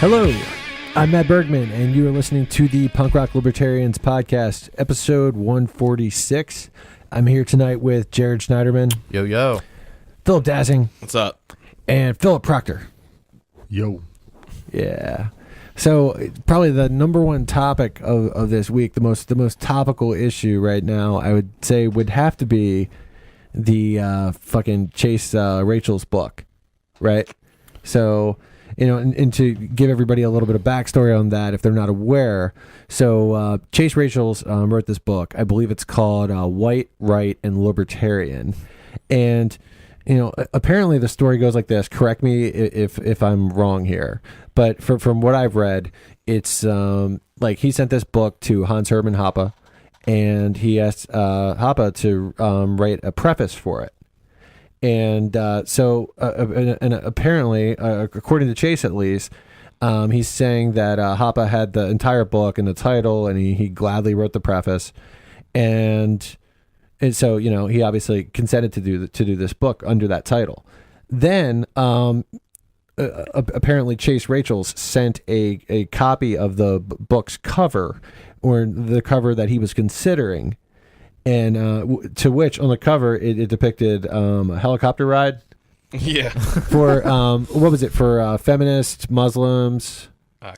Hello, I'm Matt Bergman, and you are listening to the Punk Rock Libertarians podcast, episode 146. I'm here tonight with Jared Schneiderman. Yo, yo. Philip Dassing. What's up? And Philip Proctor. Yo. Yeah. So probably the number one topic of this week, the most topical issue right now, I would say would have to be the fucking Chase Rachel's book, right? So, you know, and to give everybody a little bit of backstory on that, if they're not aware, so Chase Rachel's wrote this book. I believe it's called White, Right, and Libertarian. And, you know, apparently the story goes like this. Correct me if I'm wrong here. But from what I've read, it's like he sent this book to Hans Hermann Hoppe, and he asked Hoppe to write a preface for it. And so apparently, according to Chase at least, he's saying that Hoppe had the entire book and the title, and he gladly wrote the preface. And so, you know, he obviously consented to do this book under that title. Then apparently Chase Rachel's sent a copy of the book's cover, or the cover that he was considering. And to which on the cover it depicted a helicopter ride. Yeah. For what was it, for feminists, Muslims,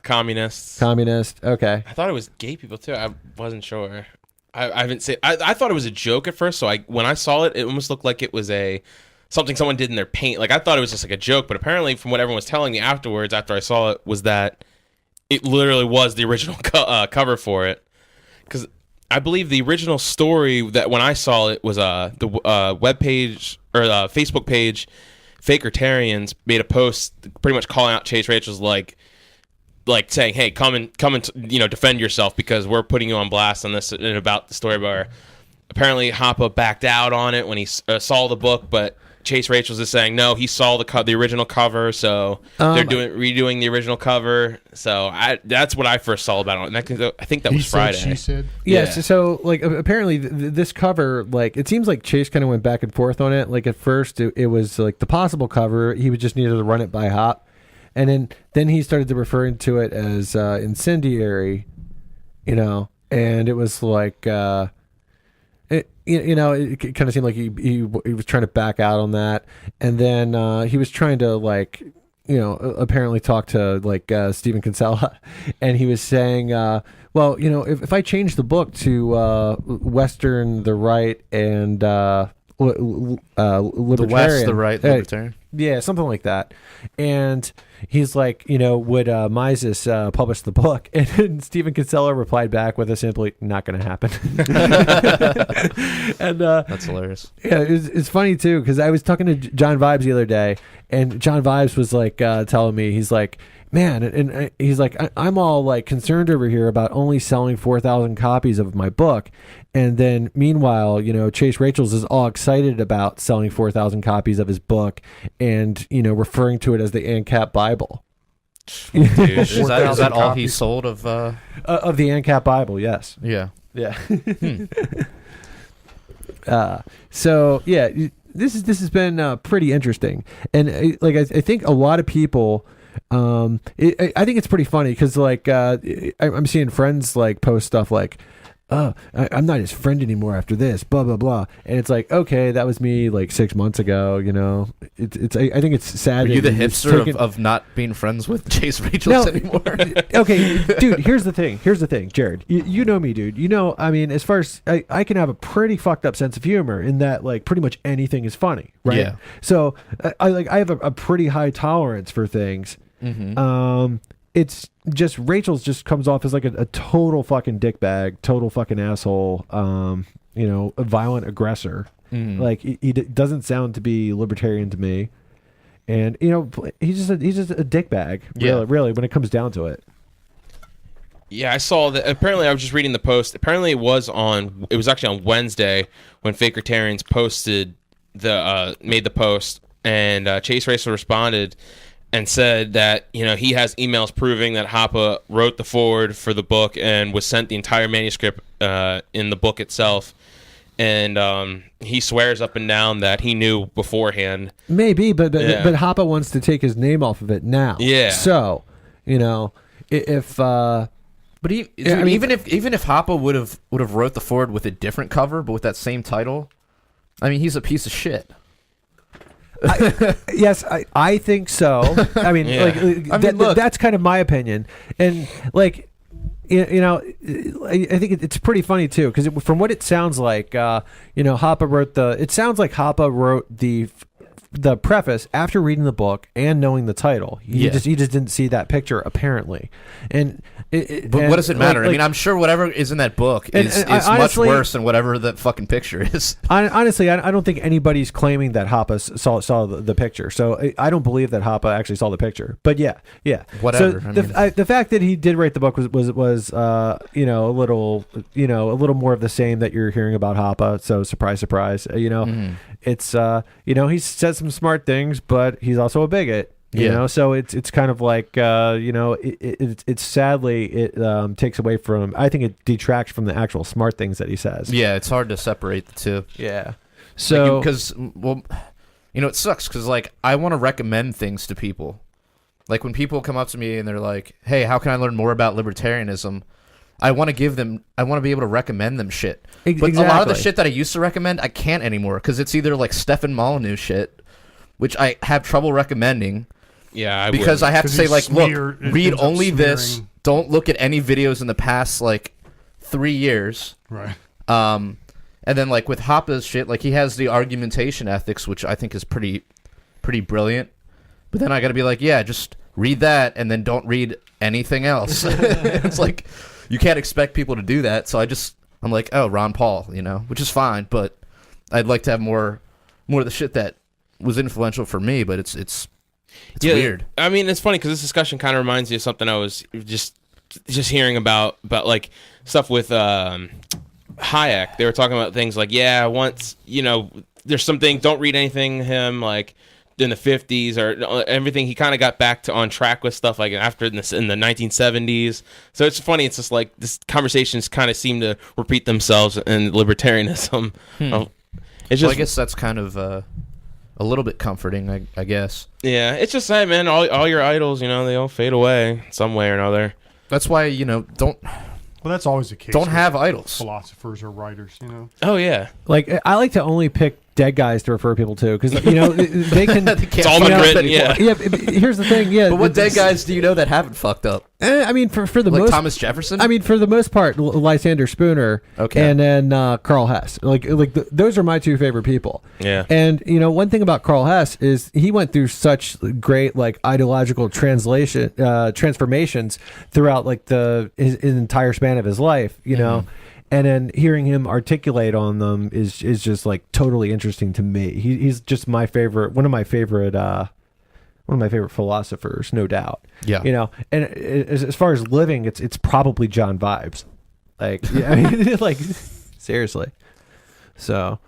communists? Communist. Okay. I thought it was gay people too. I wasn't sure. I haven't seen. I thought it was a joke at first. So when I saw it, it almost looked like it was something someone did in their paint. Like I thought it was just like a joke, but apparently from what everyone was telling me afterwards, after I saw it, was that it literally was the original cover for it. Because I believe the original story that when I saw it was the web page or Facebook page, Fakertarians made a post pretty much calling out Chase Rachel's like saying, hey, come and defend yourself because we're putting you on blast on this, and about the story where apparently Hoppe backed out on it when he saw the book, but Chase Rachel's is saying no, he saw the original cover, so they're redoing the original cover. So that's what I first saw about it, and I think that was Friday. She said. Yes. Yeah. So like apparently this cover, like it seems like Chase kind of went back and forth on it. Like at first it was like the possible cover, he would just needed to run it by Hop, and then he started to referring to it as incendiary, you know, and it was like. It kind of seemed like he was trying to back out on that, and then he was trying to apparently talk to Stephen Kinsella, and he was saying, well, you know, if I change the book to Western the right and libertarian, the West the right, libertarian, yeah, something like that, and he's like, you know, would Mises publish the book? And Stephen Kinsella replied back with a simply, not going to happen. And that's hilarious. Yeah, it's funny too, because I was talking to John Vibes the other day, and John Vibes was like telling me, he's like, man, and he's like, I'm all like concerned over here about only selling 4,000 copies of my book, and then meanwhile, you know, Chase Rachel's is all excited about selling 4,000 copies of his book, and you know, referring to it as the ANCAP Bible. Dude, is that all he sold of the ANCAP Bible? Yes. Yeah. Yeah. So yeah, this has been pretty interesting, and I think a lot of people. I think it's pretty funny because I'm seeing friends like post stuff like, oh, I'm not his friend anymore after this, blah blah blah, and it's like, okay, that was me like 6 months ago, you know. I think it's sad. Are you the hipster of not being friends with Chase Rachel's anymore? Okay, dude, here's the thing, Jared, you know me, dude, you know, I mean, as far as I can have a pretty fucked up sense of humor in that, like, pretty much anything is funny, right? Yeah. So I have a pretty high tolerance for things. Mm-hmm. It's just Rachel's just comes off as like a total fucking dickbag, total fucking asshole, you know, a violent aggressor. Mm-hmm. Like he doesn't sound to be libertarian to me, and you know, he's just a dickbag, really, when it comes down to it. Yeah, I saw that. Apparently, I was just reading the post. Apparently, it was actually on Wednesday when Fakertarians made the post, and Chase Racel responded and said that, you know, he has emails proving that Hoppe wrote the foreword for the book and was sent the entire manuscript in the book itself. And he swears up and down that he knew beforehand. Maybe, but Hoppe wants to take his name off of it now. Yeah. So, You know, if But I mean, even if Hoppa would have wrote the forward with a different cover, but with that same title, I mean, he's a piece of shit. yes, I think so. I mean, Yeah. look, that's kind of my opinion, and like, you know, I think it's pretty funny too, because from what it sounds like, you know, Hoppa wrote it sounds like Hoppa wrote the preface after reading the book and knowing the title. He just didn't see that picture apparently, and but what does it matter? I mean, I'm sure whatever is in that book is honestly, much worse than whatever that fucking picture is. Honestly, I don't think anybody's claiming that Hoppa saw the picture, so I don't believe that Hoppa actually saw the picture. But yeah, whatever. So the fact that he did write the book was you know, a little more of the same that you're hearing about Hoppa. So surprise, you know, it's you know, he says some smart things, but he's also a bigot. You know, so it's kind of like you know, it's sadly it takes away from, I think it detracts from the actual smart things that he says. Yeah, it's hard to separate the two. Yeah. So because well, you know, it sucks because like I want to recommend things to people. Like when people come up to me and they're like, "Hey, how can I learn more about libertarianism?" I want to be able to recommend them shit. But exactly. A lot of the shit that I used to recommend, I can't anymore because it's either like Stefan Molyneux shit, which I have trouble recommending. Yeah, because I have to say, like, look, read only this. Smearing. Don't look at any videos in the past, like, 3 years. Right. And then, like, with Hoppa's shit, like, he has the argumentation ethics, which I think is pretty brilliant. But then I got to be like, yeah, just read that and then don't read anything else. It's like, you can't expect people to do that. So I'm like, oh, Ron Paul, you know, which is fine. But I'd like to have more of the shit that was influential for me, but it's weird. I mean, it's funny because this discussion kind of reminds me of something I was just hearing about like stuff with Hayek. They were talking about things like, once, you know, there's something, don't read anything him like in the 50s or everything. He kind of got back to on track with stuff like after in the 1970s. So it's funny. It's just like this conversations kind of seem to repeat themselves in libertarianism. It's just, well, I guess that's kind of a little bit comforting, I guess. Yeah, it's just sad, man. All your idols, you know, they all fade away some way or another. That's why, you know, don't. Well, that's always the case. Don't have idols. Philosophers or writers, you know. Oh yeah. like, I like to only pick dead guys to refer people to because, you know, they can. It's all been written. Yeah. Yeah. Here's the thing. Yeah. But what dead guys do you know that haven't fucked up? I mean, for the Like most, Thomas Jefferson? I mean, for the most part, Lysander Spooner, Okay. and then Carl Hess. Those are my two favorite people. Yeah. And you know, one thing about Carl Hess is he went through such great like ideological transformations throughout like his entire span of his life. You know. And then hearing him articulate on them is just like totally interesting to me. He's just one of my favorite philosophers, no doubt. Yeah. You know, and as far as living, it's probably John Vibes. Like, yeah, I mean, like seriously. So,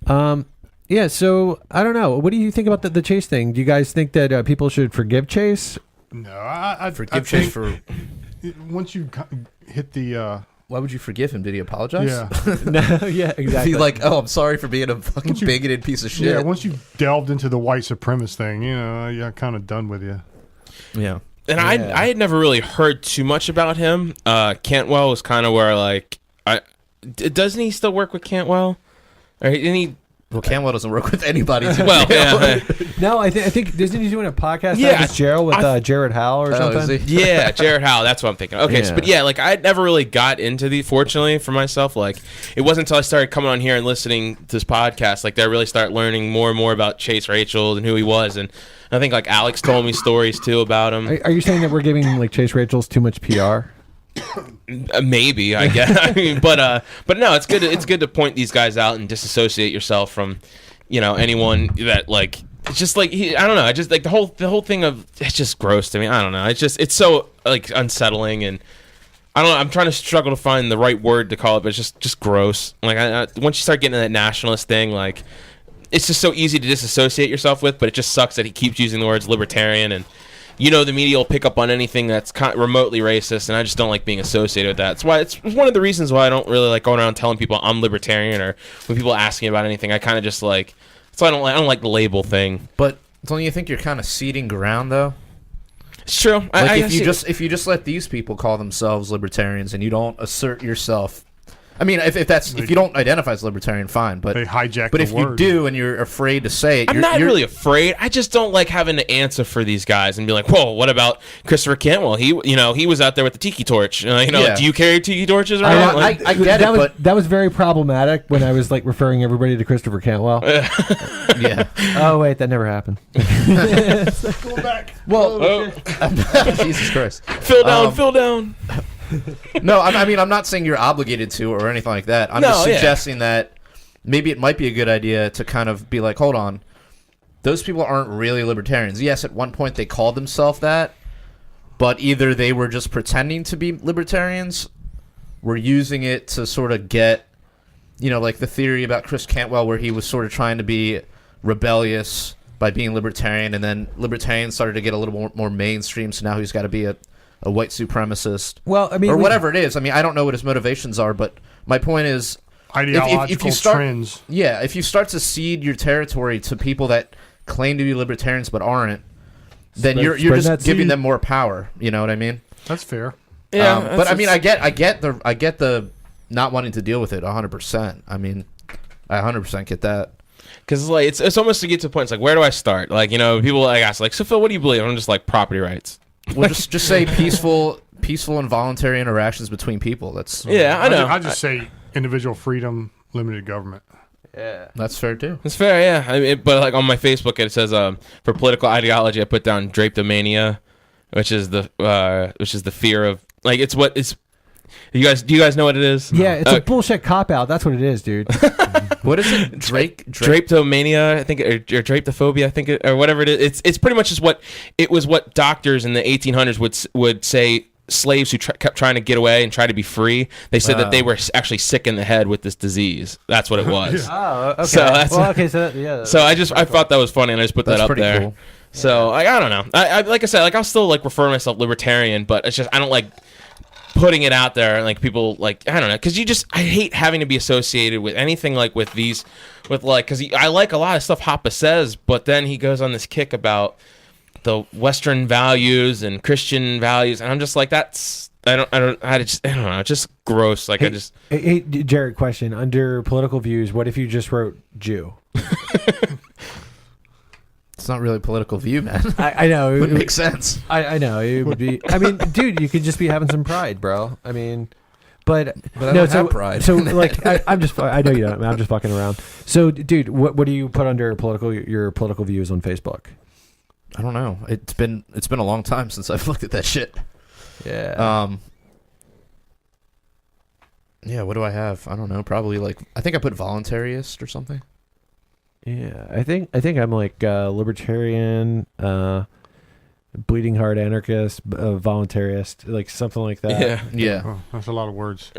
yeah. So I don't know. What do you think about the Chase thing? Do you guys think that people should forgive Chase? No, I Forgive think Chase for. once you hit the. Why would you forgive him? Did he apologize? Yeah. No. Yeah. Exactly. Be like, oh, I'm sorry for being a fucking bigoted piece of shit. Yeah, once you delved into the white supremacist thing, you know, you're kind of done with you. Yeah. And I had never really heard too much about him. Cantwell was kind of where like doesn't he still work with Cantwell? Or didn't he? Well, Cantwell doesn't work with anybody. Well, yeah. No, I think isn't he doing a podcast? Yeah, with Gerald with Jared Howell or something? Is he? Yeah, Jared Howell. That's what I'm thinking. Okay, Yeah. but yeah, like I never really got into fortunately for myself, like it wasn't until I started coming on here and listening to this podcast, like that I really started learning more and more about Chase Rachel and who he was. And I think like Alex told me stories too about him. Are you saying that we're giving like Chase Rachel's too much PR? Maybe, I guess. I mean, but no, it's good. It's good to point these guys out and disassociate yourself from, you know, anyone that like. It's just like I don't know. I just like the whole thing of it's just gross to me. I don't know. It's so like unsettling and I don't know. I'm trying to struggle to find the right word to call it, but it's just gross. Like once you start getting into that nationalist thing, like it's just so easy to disassociate yourself with. But it just sucks that he keeps using the words libertarian and. You know, the media will pick up on anything that's remotely racist, and I just don't like being associated with that. That's why it's one of the reasons why I don't really like going around telling people I'm libertarian, or when people ask me about anything, I kind of just like. So I don't like the label thing. But don't you think you're kind of ceding ground though? It's true. Like I if you just let these people call themselves libertarians and you don't assert yourself, I mean, if you don't identify as libertarian, fine. But they hijack. But the if word. you do and you're afraid to say it, I'm not really afraid. I just don't like having to answer for these guys and be like, "Whoa, what about Christopher Cantwell? He was out there with the tiki torch. Do you carry tiki torches around?" I get it, but that was very problematic when I was like referring everybody to Christopher Cantwell. yeah. Oh wait, that never happened. Go back. Well, Jesus Christ. Fill down. No, I mean, I'm not saying you're obligated to or anything like that. I'm just suggesting that maybe it might be a good idea to kind of be like, hold on, those people aren't really libertarians. Yes, at one point they called themselves that, but either they were just pretending to be libertarians, were using it to sort of get, like the theory about Chris Cantwell where he was sort of trying to be rebellious by being libertarian, and then libertarians started to get a little more mainstream, so now he's got to be a white supremacist. Well, I mean, or whatever it is. I mean, I don't know what his motivations are, but my point is, ideological trends. Yeah, if you start to cede your territory to people that claim to be libertarians but aren't, then you're just giving them more power. You know what I mean? That's fair. Yeah, but I mean, I get the not wanting to deal with it 100%. I mean, I 100% get that. Because it's almost to get to the point. It's like, where do I start? Like, people like ask, like, so Phil, what do you believe? I'm just like, property rights. Well, just say peaceful and voluntary interactions between people. That's I know. I just say individual freedom, limited government. Yeah, that's fair too. It's fair, yeah. But like on my Facebook, it says for political ideology, I put down drapetomania, which is the fear of like it's what it's. Do you guys know what it is? Yeah, it's a bullshit cop out. That's what it is, dude. What is it? Drapetomania, I think, or drapetophobia, I think, or whatever it is. It's pretty much just what doctors in the 1800s would say. Slaves who kept trying to get away and try to be free, they said that they were actually sick in the head with this disease. That's what it was. Oh, okay. So I thought that was funny, and I just put that up there. Cool. So I don't know. I like I said, like I'll still like refer myself libertarian, but it's just I don't like putting it out there, like people like I don't know, because I hate having to be associated with anything like with because I like a lot of stuff Hoppe says, but then he goes on this kick about the Western values and Christian values, and I'm just like I don't know, it's just gross. Like hey, Jared, question under political views, what if you just wrote Jew? It's not really a political view, man. I know. It would make sense. I know. It would be. I mean, dude, you could just be having some pride, bro. I mean, but I don't have pride. So, like, I know you don't. I'm just fucking around. So, dude, what do you put under your political views on Facebook? I don't know. It's been a long time since I've looked at that shit. Yeah. Yeah. What do I have? I don't know. Probably like I think I put voluntarist or something. Yeah, I think I'm like libertarian, bleeding heart anarchist, voluntarist, like something like that. Yeah. Oh, that's a lot of words.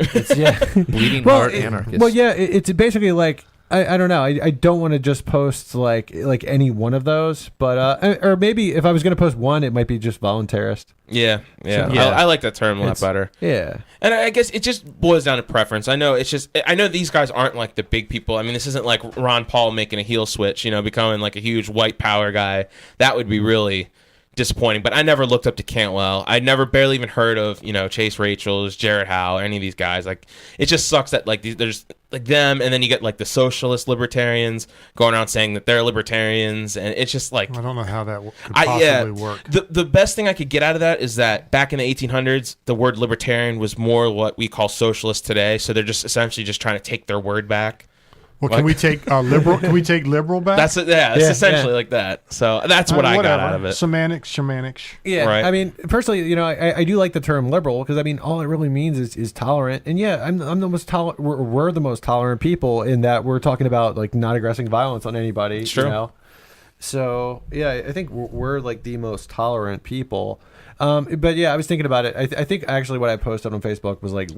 Bleeding heart anarchist. Well, yeah, it's basically like I don't know. I don't want to just post like any one of those, but or maybe if I was going to post one, it might be just voluntarist. Yeah. So, I like that term a lot better. Yeah. And I guess it just boils down to preference. I know these guys aren't like the big people. I mean, this isn't like Ron Paul making a heel switch, becoming like a huge white power guy. That would be really disappointing. But I never looked up to Cantwell. I never barely even heard of, Chase Rachels, Jared Howe, any of these guys. Like, it just sucks that like there's like them, and then you get like the socialist libertarians going around saying that they're libertarians, and it's just like I don't know how that could possibly work. The best thing I could get out of that is that back in the 1800s, the word libertarian was more what we call socialist today. So they're just essentially just trying to take their word back. Well, can we take liberal? Can we take liberal back? That's it. Yeah, it's essentially like that. So that's what I got out of it. Semantics. Yeah, right. I mean, personally, I do like the term liberal because I mean, all it really means is tolerant. And yeah, I'm the most tolerant. We're the most tolerant people in that we're talking about like not aggressing violence on anybody. It's true. So yeah, I think we're like the most tolerant people. But yeah, I was thinking about it. I think actually what I posted on Facebook was like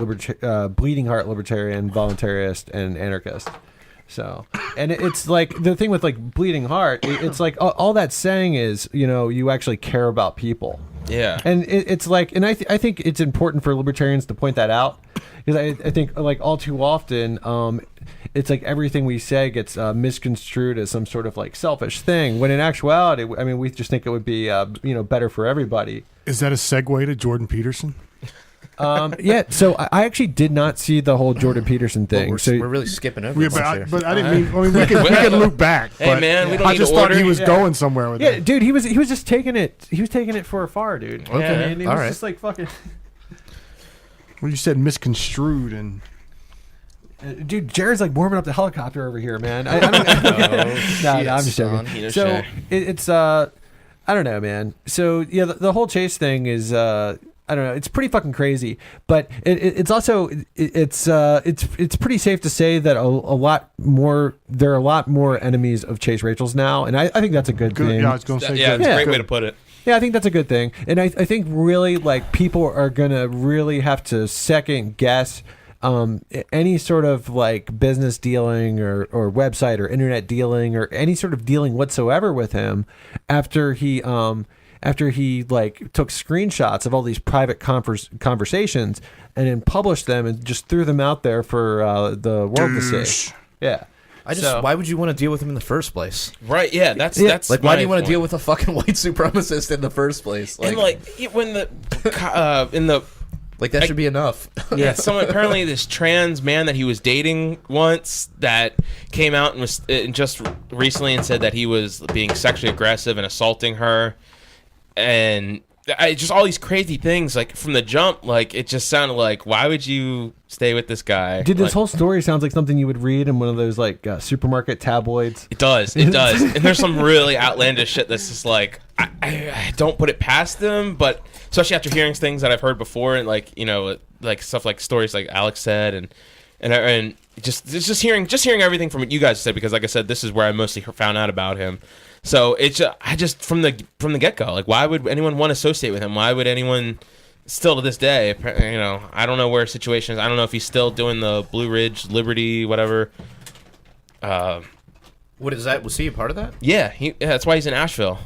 bleeding heart libertarian, voluntarist, and anarchist. So, and it's like the thing with like bleeding heart, it's like all that's saying is, you actually care about people. Yeah. And it's like, and I think it's important for libertarians to point that out, because I think like all too often, it's like everything we say gets misconstrued as some sort of like selfish thing, when in actuality, I mean, we just think it would be better for everybody. Is that a segue to Jordan Peterson? Yeah. So I actually did not see the whole Jordan Peterson thing. We're really skipping over Yeah, this here. but I didn't mean. I mean, we can loop back. Hey, but man, we don't I need just to thought order. he was going somewhere with Yeah, it. dude, he was just taking it. He was taking it for far, dude. Okay. And he was All right. just like fucking. Well, you said misconstrued and. Dude, Jared's like warming up the helicopter over here, man. I don't no, I'm just joking. son. You know, So Shay. it's I don't know, man. So yeah, the whole Chase thing is I don't know. It's pretty fucking crazy, but it's also it's pretty safe to say that a lot more there are a lot more enemies of Chase Rachel's now, and I think that's a good thing. Yeah, I was going to say. Yeah, good. it's a Yeah. great way to put it. Yeah, I think that's a good thing. And I think really like people are going to really have to second guess any sort of like business dealing or website or internet dealing or any sort of dealing whatsoever with him after he like took screenshots of all these private conversations and then published them and just threw them out there for the world to see. Yeah. Why would you want to deal with him in the first place? Right, yeah, that's Like, why do you my want to point. deal with a fucking white supremacist in the first place? And like when the in the that should be enough. yeah, someone apparently this trans man that he was dating once that came out and was just recently and said that he was being sexually aggressive and assaulting her, and just all these crazy things like from the jump. Like it just sounded like, why would you stay with this guy? Dude, this Like, whole story sounds like something you would read in one of those like supermarket tabloids. It does. And there's some really outlandish shit that's just like, I don't put it past them, but especially after hearing things that I've heard before and like, like stuff like stories like Alex said and just hearing everything from what you guys said, because like I said, this is where I mostly found out about him. So it's I just from the get-go, like why would anyone want to associate with him? Why would anyone still to this day, I don't know where his situation is. I don't know if he's still doing the Blue Ridge, Liberty, whatever. What is that? Was he a part of that? Yeah, that's why he's in Asheville.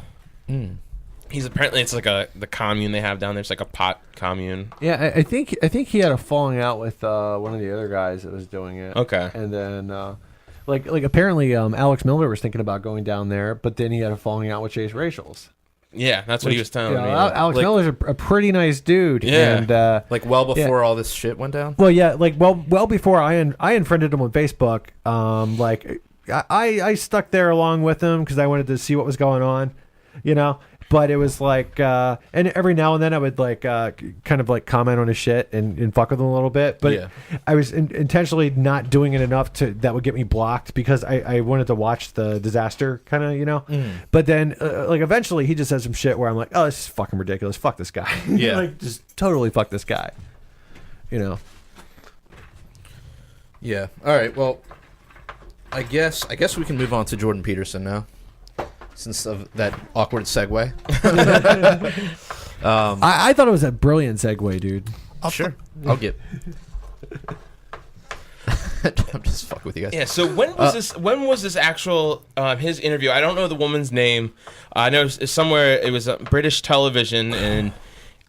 He's apparently, it's like the commune they have down there. It's like a pot commune. Yeah, I think he had a falling out with one of the other guys that was doing it. Okay. And then like apparently Alex Miller was thinking about going down there, but then he had a falling out with Chase Rachel's. Yeah, that's what he was telling me. Alex Like- Miller's a pretty nice dude. Yeah. And Well before all this shit went down? well, yeah, like well before I unfriended him on Facebook. Like I stuck there along with him because I wanted to see what was going on, But it was like, and every now and then I would like kind of like comment on his shit and fuck with him a little bit. But Yeah. I was intentionally not doing it enough that would get me blocked because I wanted to watch the disaster kind of, But then like eventually he just says some shit where I'm like, oh, this is fucking ridiculous. Fuck this guy. Yeah. Like just totally fuck this guy. Yeah. All right. Well, I guess we can move on to Jordan Peterson now, since of that awkward segue. I thought it was a brilliant segue, dude. Sure. I'll get. I'm just fucking with you guys. Yeah. So when was this actual his interview? I don't know the woman's name. I know it's somewhere it was British television, and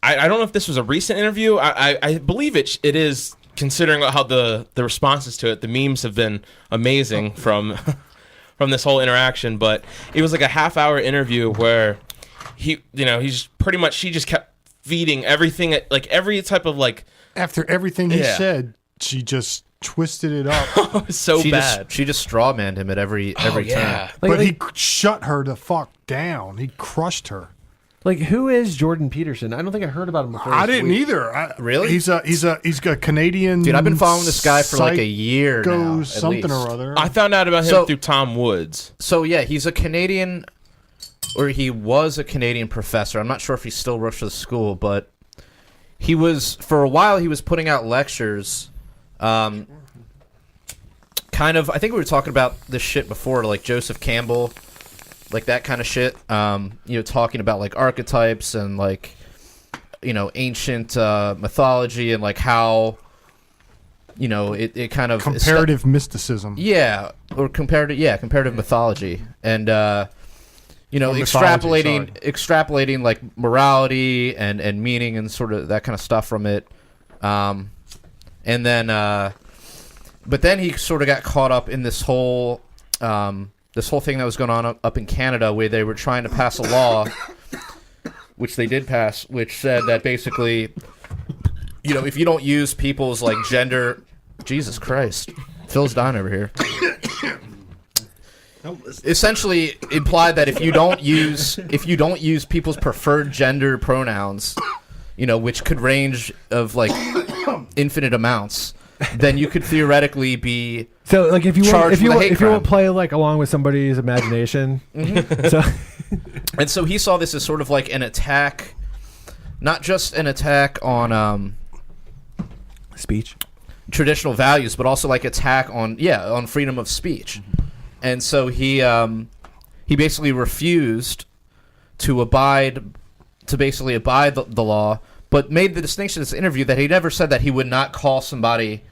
I don't know if this was a recent interview. I believe it is, considering how the responses to it. The memes have been amazing from this whole interaction. But it was like a half-hour interview where she just kept feeding everything, like every type of like. After everything he said, she just twisted it up. So bad. She just strawmanned him at every turn. Yeah. But he shut her the fuck down. He crushed her. Like, who is Jordan Peterson? I don't think I heard about him before. I this didn't week. either. Really? He's a Canadian. Dude, I've been following this guy for like a year now. At Something least. or other. I found out about him through Tom Woods. So yeah, he's a Canadian, or he was a Canadian professor. I'm not sure if he still works for the school, but he was, for a while, he was putting out lectures. Kind of, I think we were talking about this shit before, like Joseph Campbell, like that kind of shit. Talking about like archetypes and like, ancient mythology and like how, it kind of comparative mysticism. Yeah, or comparative mythology. And extrapolating like morality and meaning and sort of that kind of stuff from it. And then, but then he sort of got caught up in this whole thing that was going on up in Canada, where they were trying to pass a law, which they did pass, which said that basically, if you don't use people's like gender, Jesus Christ, Phil's dying over here. Essentially implied that if you don't use people's preferred gender pronouns, which could range of like infinite amounts, then you could theoretically be so like if you want crime. to play like along with somebody's imagination. So and so he saw this as sort of like an attack, not just an attack on speech, traditional values, but also like attack on freedom of speech. And so he basically refused to abide the law, but made the distinction in this interview that he never said that he would not call somebody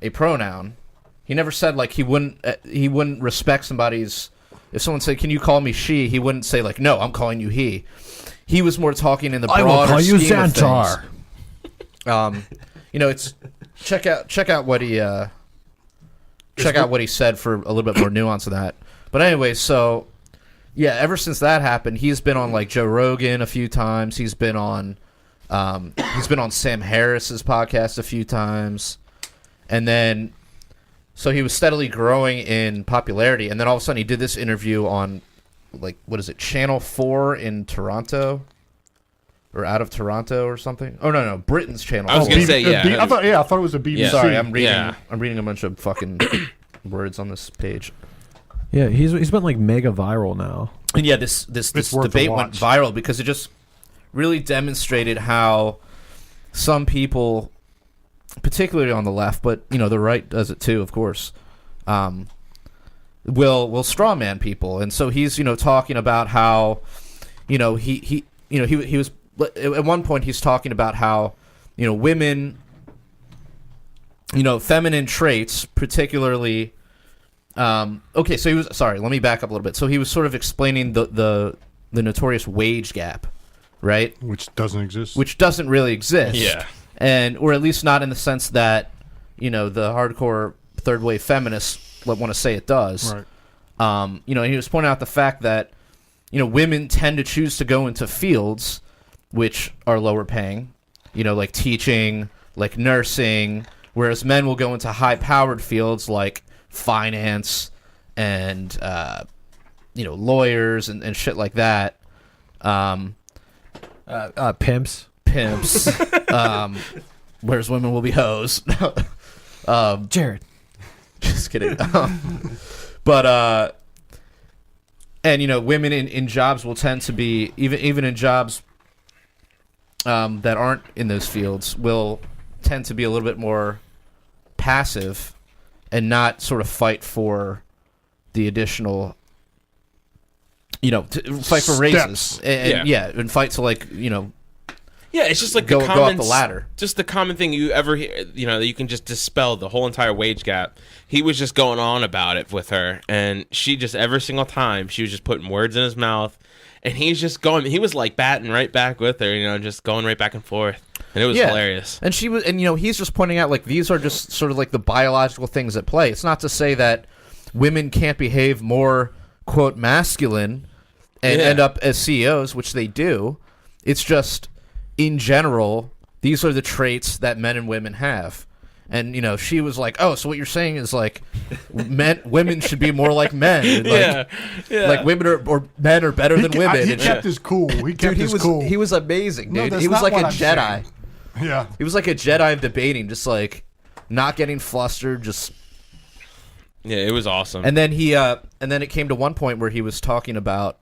a pronoun. He never said like he wouldn't respect somebody's. If someone said, "Can you call me she?" he wouldn't say like, "No, I'm calling you he." He was more talking in the broader I will call you scheme of Xantar. It's check out what he said for a little bit more nuance of that. But anyway, so ever since that happened, he's been on like Joe Rogan a few times. He's been on Sam Harris's podcast a few times, and then so he was steadily growing in popularity. And then all of a sudden, he did this interview on like what is it, Channel 4 in Toronto. Or out of Toronto or something? Oh no, Britain's channel. I was gonna say I thought it was a BBC. Yeah. Sorry, I'm reading a bunch of fucking words on this page. Yeah, he's been like mega viral now. And this debate went viral because it just really demonstrated how some people, particularly on the left, but the right does it too, of course, will strawman people. And so he's talking about how he was. At one point, he's talking about how, women, feminine traits, particularly. Okay, so he was. Sorry, let me back up a little bit. So he was sort of explaining the notorious wage gap, right? Which doesn't exist. Which doesn't really exist. Yeah. Or at least not in the sense that the hardcore third wave feminists want to say it does. Right. And he was pointing out the fact that women tend to choose to go into fields which are lower paying, like teaching, like nursing, whereas men will go into high-powered fields like finance and, lawyers and shit like that. Pimps. Whereas women will be hoes. Jared. Just kidding. But women in jobs will tend to be, even in jobs that aren't in those fields, will tend to be a little bit more passive and not sort of fight for the additional, fight for raises and fight to it's just like go up the ladder. Just the common thing you ever hear, that you can just dispel the whole entire wage gap. He was just going on about it with her, and she just every single time she was just putting words in his mouth, and he's just going. He was like batting right back with her, just going right back and forth, and it was hilarious. And she was, and he's just pointing out like these are just sort of like the biological things at play. It's not to say that women can't behave more quote masculine and end up as CEOs, which they do. It's just in general, these are the traits that men and women have. And she was like, "Oh, so what you're saying is like, women should be more like men. Like, like women or men are better than women." He kept his cool. Cool. He was amazing, dude. No, he was like a I'm Jedi. saying. Yeah, he was like a Jedi of debating, just like not getting flustered. Just it was awesome. And then and then it came to one point where he was talking about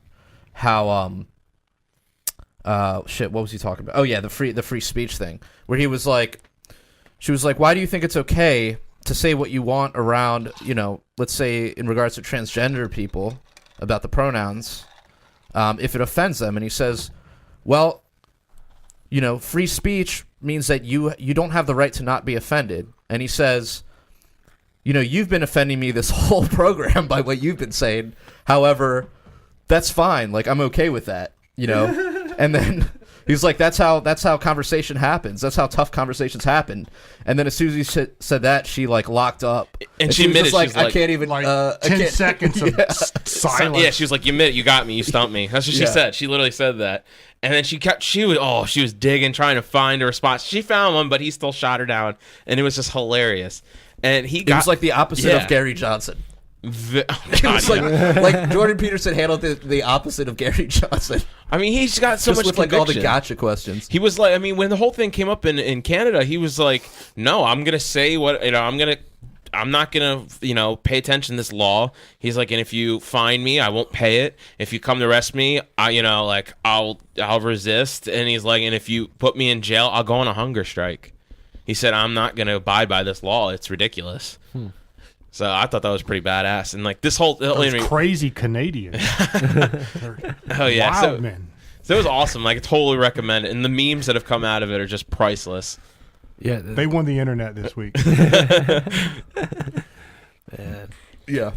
how what was he talking about? Oh yeah, the free speech thing, where he was like. She was like, "Why do you think it's okay to say what you want around, let's say in regards to transgender people about the pronouns, if it offends them?" And he says, "Well, free speech means that you don't have the right to not be offended." And he says, "You've been offending me this whole program by what you've been saying. However, that's fine. Like, I'm okay with that, you know? And then he's like, that's how conversation happens. That's how tough conversations happen. And then as soon as he said that, she like locked up. And she was admitted, just like, she's like, I can't even, Like I 10 can't- seconds of silence. Yeah, she was like, you admit it, you got me, you stumped me. That's what she said. She literally said that. And then she was digging, trying to find a response. She found one, but he still shot her down, and it was just hilarious. And he got It was like the opposite Yeah. of Gary Johnson. It God, was like Jordan Peterson handled the opposite of Gary Johnson. I mean, he's got so Just much with like all the conviction. gotcha questions. He was like, I mean, when the whole thing came up in Canada, he was like, no, I'm going to say what, I'm not going to, pay attention to this law. He's like, and if you find me, I won't pay it. If you come to arrest me, I'll resist. And he's like, and if you put me in jail, I'll go on a hunger strike. He said, I'm not going to abide by this law. It's ridiculous. So I thought that was pretty badass. And like this whole Those crazy Canadians. oh yeah, Wild men. So it was awesome. Like, I totally recommend it. And the memes that have come out of it are just priceless. Yeah, They won the internet this week. man. Yeah,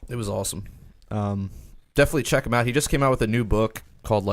it was awesome. Definitely check him out. He just came out with a new book called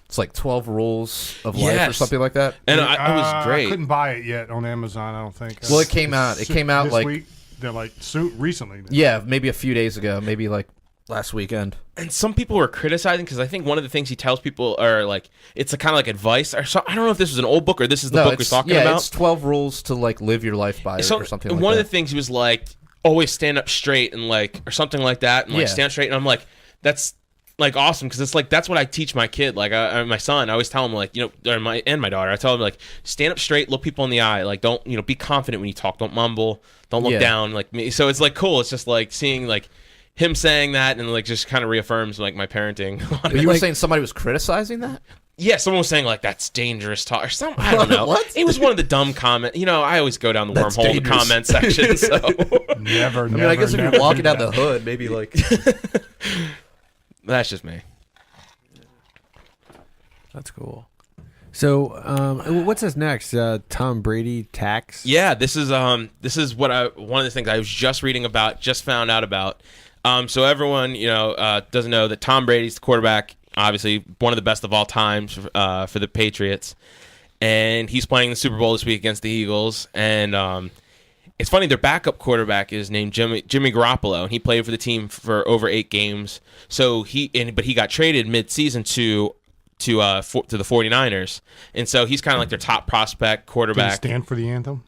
it's like 12 Rules of Life or Yes. something like that. And it was great. I couldn't buy it yet on Amazon, I don't think. Well, it came out. It came out this like week. They're like recently. yeah, maybe a few days ago, maybe like last weekend. And some people were criticizing because I think one of the things he tells people are like, it's a kind of like advice. Or so, I don't know if this was an old book or this is the book we're talking about. It's 12 rules to like live your life by or something like that. One of the things he was like, always stand up straight and like, or something like that, and like stand up straight. And I'm like, that's like awesome because it's like that's what I teach my kid. Like my son, I always tell him like, or my daughter, I tell him like, stand up straight, look people in the eye, like don't be confident when you talk, don't mumble, don't look down like me. So it's like cool. It's just like seeing like him saying that and like just kind of reaffirms like my parenting. But you were saying somebody was criticizing that? Yeah, someone was saying like that's dangerous talk or something. I don't know. What? It was one of the dumb comments. I always go down the That's wormhole in the dangerous. comment section. So Never. I mean, I guess if you're walking down the hood, maybe like that's just me. That's cool. So, what's this next? Tom Brady tax? Yeah, this is what one of the things I was just reading about, just found out about. So everyone doesn't know that Tom Brady's the quarterback, obviously one of the best of all time for the Patriots, and he's playing the Super Bowl this week against the Eagles. And it's funny, their backup quarterback is named Jimmy Garoppolo, and he played for the team for over 8 games. So but he got traded mid-season to the 49ers, and so he's kind of like their top prospect quarterback. Did he stand for the anthem?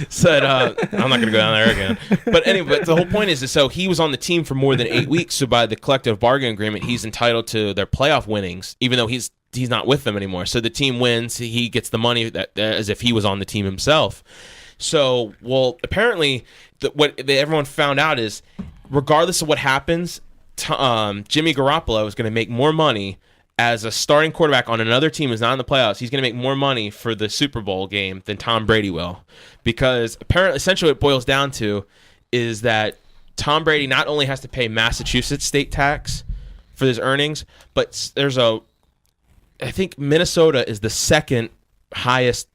Said, I'm not going to go down there again. But anyway, the whole point is so he was on the team for more than 8 weeks. So by the collective bargaining agreement, he's entitled to their playoff winnings, even though he's not with them anymore. So the team wins, he gets the money as if he was on the team himself. So, apparently, everyone found out is, regardless of what happens, Jimmy Garoppolo is going to make more money as a starting quarterback on another team who's not in the playoffs. He's going to make more money for the Super Bowl game than Tom Brady will, because apparently, essentially, what it boils down to is that Tom Brady not only has to pay Massachusetts state tax for his earnings, but I think Minnesota is the second highest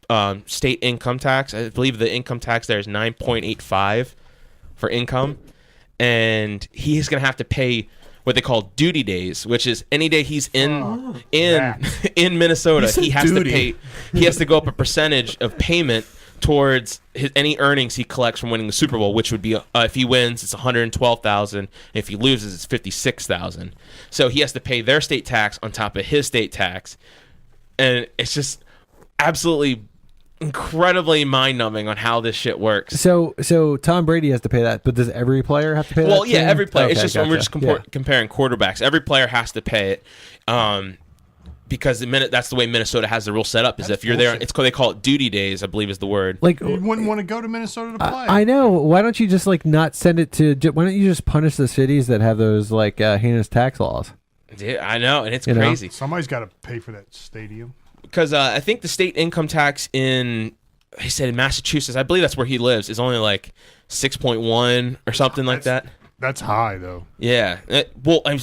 state income tax. I believe the income tax there is 9.85 for income, and he's going to have to pay what they call duty days, which is any day he's in Minnesota, he has to pay. He has to go up a percentage of payment towards any earnings he collects from winning the Super Bowl, which would be if he wins, it's $112,000. If he loses, it's $56,000. So he has to pay their state tax on top of his state tax, and it's just absolutely incredibly mind-numbing on how this shit works. So Tom Brady has to pay that, but does every player have to pay that? Well, yeah, too? every player. Okay, It's just when we're just gotcha. comparing quarterbacks. Every player has to pay it, because that's the way Minnesota has the rule set up. Is That's if you're there, bullshit. they call it duty days, I believe is the word. Like, You wouldn't want to go to Minnesota to play. I know. Why don't you just not send it to? Why don't you just punish the cities that have those heinous tax laws? Yeah, I know, and it's You know? crazy Somebody's got to pay for that stadium. because I think the state income tax in Massachusetts, I believe that's where he lives, is only like 6.1 or something like that. That's high, though. Yeah.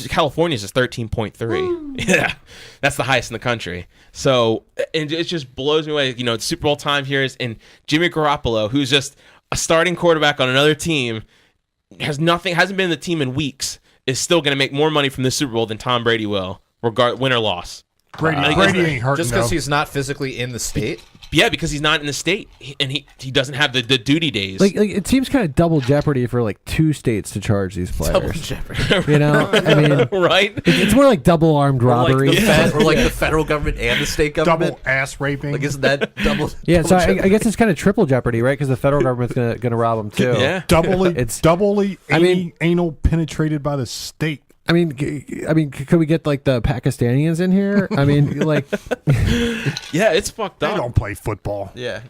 California's is 13.3. Yeah. That's the highest in the country. So, and it just blows me away. The Super Bowl time here is, and Jimmy Garoppolo, who's just a starting quarterback on another team, hasn't been in the team in weeks, is still going to make more money from this Super Bowl than Tom Brady will, win or loss. Brady ain't hurting just because though. he's not physically in the state. Yeah, because he's not in the state, and he doesn't have the duty days. Like it seems kind of double jeopardy for like 2 states to charge these players. Double jeopardy. You know, I mean, right? It's more like double armed robbery. Or like the federal government and the state government. Double ass raping. Like, isn't that double? Yeah, double so jeopardy? I guess it's kind of triple jeopardy, right? Because the federal government's gonna rob them too. Yeah. doubly I mean- anal penetrated by the state. I mean, could we get like the Pakistanians in here? I mean, like, Yeah, it's fucked They up. don't play football. yeah.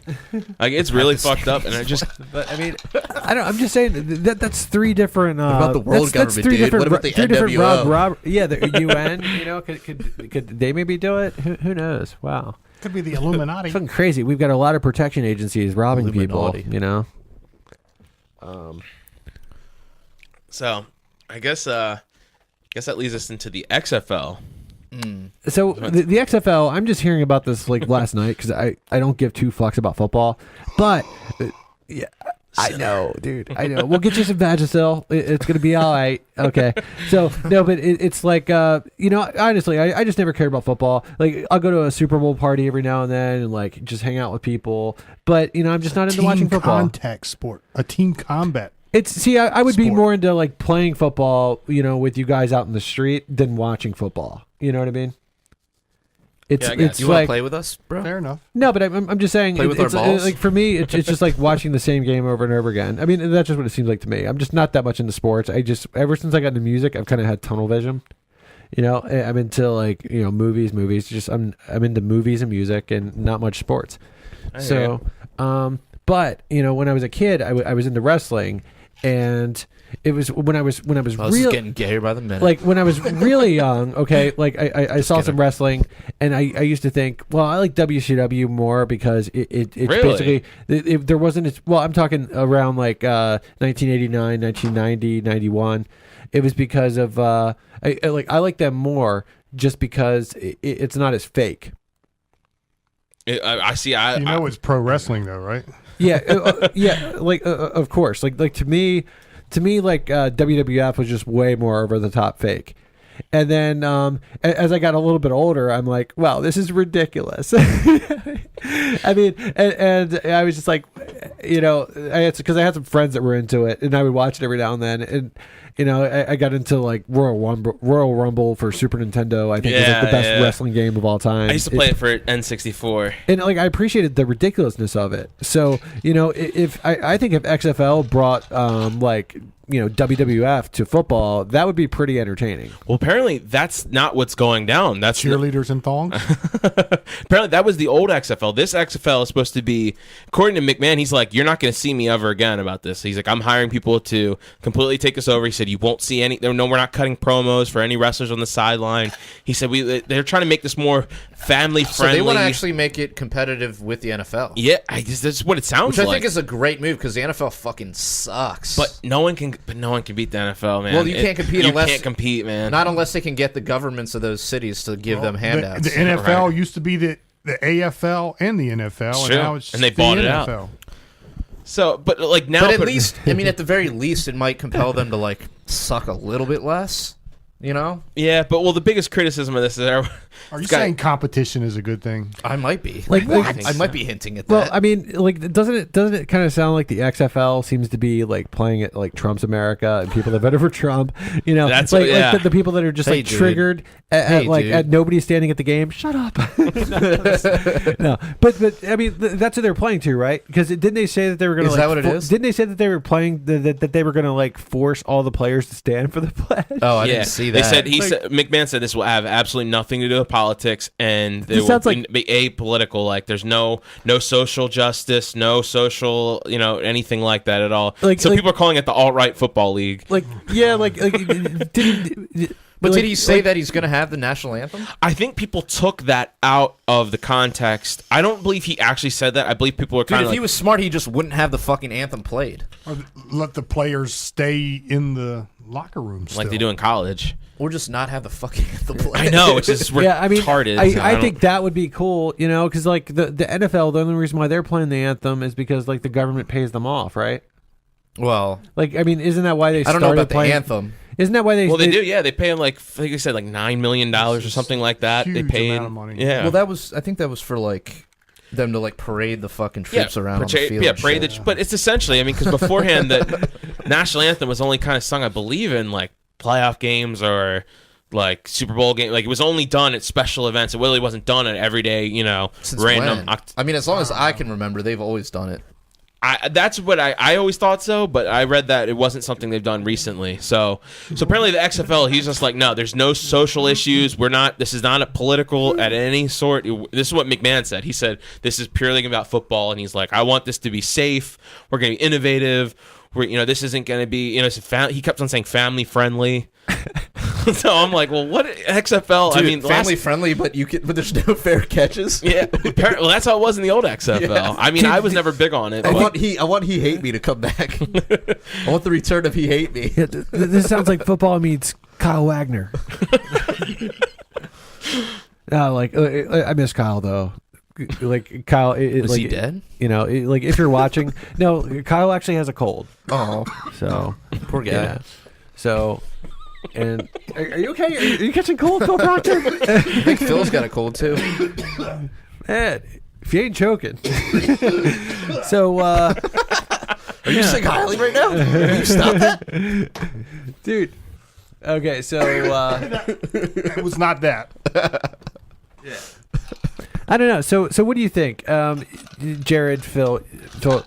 Like it's really fucked up, and I just But I mean, I don't. I'm just saying that's 3 different. What about the world that's government, 3 dude? different. What about the 3 different NWO? yeah, the UN. You know, could they maybe do it? Who knows? Wow, Could be the Illuminati. it's fucking crazy. We've got a lot of protection agencies robbing Illuminati. people. You know. so. I guess that leads us into the XFL. So the XFL, I'm just hearing about this like last night because I don't give 2 fucks about football, but yeah, I know, dude, I know. We'll get you some Vagisil. It's gonna be all right. Okay. So no, but it's like you know, honestly, I just never cared about football. Like I'll go to a Super Bowl party every now and then and like just hang out with people, but you know, I'm just not into watching football. Contact sport. A team combat. I would be Sport. more into like playing football, you know, with you guys out in the street than watching football. You know what I mean? It's Yeah, I guess. it's You want to like play with us, bro? Fair enough. no, but I'm just saying Play with our it's balls? like for me it's just like watching the same game over and over again. I mean that's just what it seems like to me. I'm just not that much into sports. I just ever since I got into music, I've kind of had tunnel vision. You know, I'm into like you know movies. Just I'm into movies and music and not much sports. So, but you know when I was a kid, I was into wrestling. And it was when I was Oh, this is real, getting gayer by the minute. like when I was really young. Okay, like I saw some wrestling, and I used to think, well, I like WCW more because it's Really? basically there wasn't. Well, I'm talking around like 1989, 1990, 91. It was because of I like them more just because it's not as fake. I see. It's pro wrestling though, right? Yeah, yeah, like of course, like to me, like WWF was just way more over the top fake. And then as I got a little bit older, I'm like, wow, this is ridiculous. I mean, and I was just like, you know, because I had some friends that were into it, and I would watch it every now and then, and you know, I got into like Royal Rumble for Super Nintendo. I think it was like the best wrestling game of all time. I used to play it for N64. And like I appreciated the ridiculousness of it. So you know, if I think if XFL brought like you know WWF to football, that would be pretty entertaining. Well, apparently that's not what's going down. That's Cheerleaders and thongs. apparently that was the old XFL. This XFL is supposed to be, according to McMahon, he's like, you're not going to see me ever again about this. He's like, I'm hiring people to completely take this over. He said, you won't see any. No, we're not cutting promos for any wrestlers on the sideline. He said, they're trying to make this more family so friendly. they want to actually make it competitive with the NFL. Yeah, that's what it sounds Which like. I think is a great move because the NFL fucking sucks. But no one can beat the NFL, man. Well, you can't compete unless you can't compete, man. Not unless they can get the governments of those cities to give them handouts. The NFL used to be the AFL and the NFL, Sure. and now it's And they the bought it NFL. out. So, but like now, But at least, I mean, at the very least, it might compel them to like suck a little bit less. You know? yeah. But well, the biggest criticism of this is Are you saying competition is a good thing? I might be. Like, I might be hinting at Well, that. I mean, like, doesn't it kind of sound like the XFL seems to be like playing it like Trump's America and people that voted for Trump, you know, That's like, what- yeah. like the people that are just Hey, like dude. triggered Hey, dude. at nobody standing at the game. Shut up. No, but I mean, that's what they're playing to, right? Because didn't they say that they were going to? Is that what it is? Didn't they say that they were playing that they were going to like force all the players to stand for the pledge? Oh, I didn't see that. They said McMahon said this will have absolutely nothing to do with politics, and they This will sounds like- be apolitical. Like there's no social justice, no social, anything like that at all. Like- so like- people are calling it the alt-right football league. Like, yeah, like didn't. But like- did he say like- that he's going to have the national anthem? I think people took that out of the context. I don't believe he actually said that. I believe people are Dude, kind if of he was smart, he just wouldn't have the fucking anthem played. Or let the players stay in the locker room still. like they do in college. Or just not have the fucking anthem played. I know, which is Yeah, I mean, retarded. I don't- think that would be cool, because like the NFL, the only reason why they're playing the anthem is because like the government pays them off, right? Well, Like, I mean, isn't that why they I don't started know about the playing? anthem. Isn't that why they? Well, they do. Yeah, they pay him like I think they said like $9 million or something like that. They huge paid. amount of money. Yeah. Well, I think that was for like them to like parade the fucking troops around on the field. Yeah, and parade shit. but it's essentially, I mean, because beforehand the national anthem was only kind of sung, I believe, in like playoff games or like Super Bowl game. Like it was only done at special events. It really wasn't done at everyday, Since random. when? I mean, as long as I can remember, they've always done it. That's what I always thought so, but I read that it wasn't something they've done recently. So apparently the XFL, he's just like, no, there's no social issues. This is not a political at any sort. This is what McMahon said. He said, this is purely about football. And he's like, I want this to be safe. We're going to be innovative. This isn't going to be, he kept on saying family friendly. So I'm like, well, what XFL? Dude, I mean, family friendly, but there's no fair catches. Yeah, well, that's how it was in the old XFL. Yeah. I mean, I was never big on it. I want he hate me to come back. I want the return of he hate me. Yeah, this sounds like football meets Kyle Wagner. I miss Kyle though. Like Kyle, Was he dead? Like if you're watching, no, Kyle actually has a cold. Oh, So poor guy. yeah. So, and are you okay? Are you catching cold, Phil Proctor? I think Phil's got a cold too. Man, if you ain't choking. So, Are you saying highly right now? Can you stop that? dude. Okay, so It was not that. I don't know. So what do you think, Jared, Phil?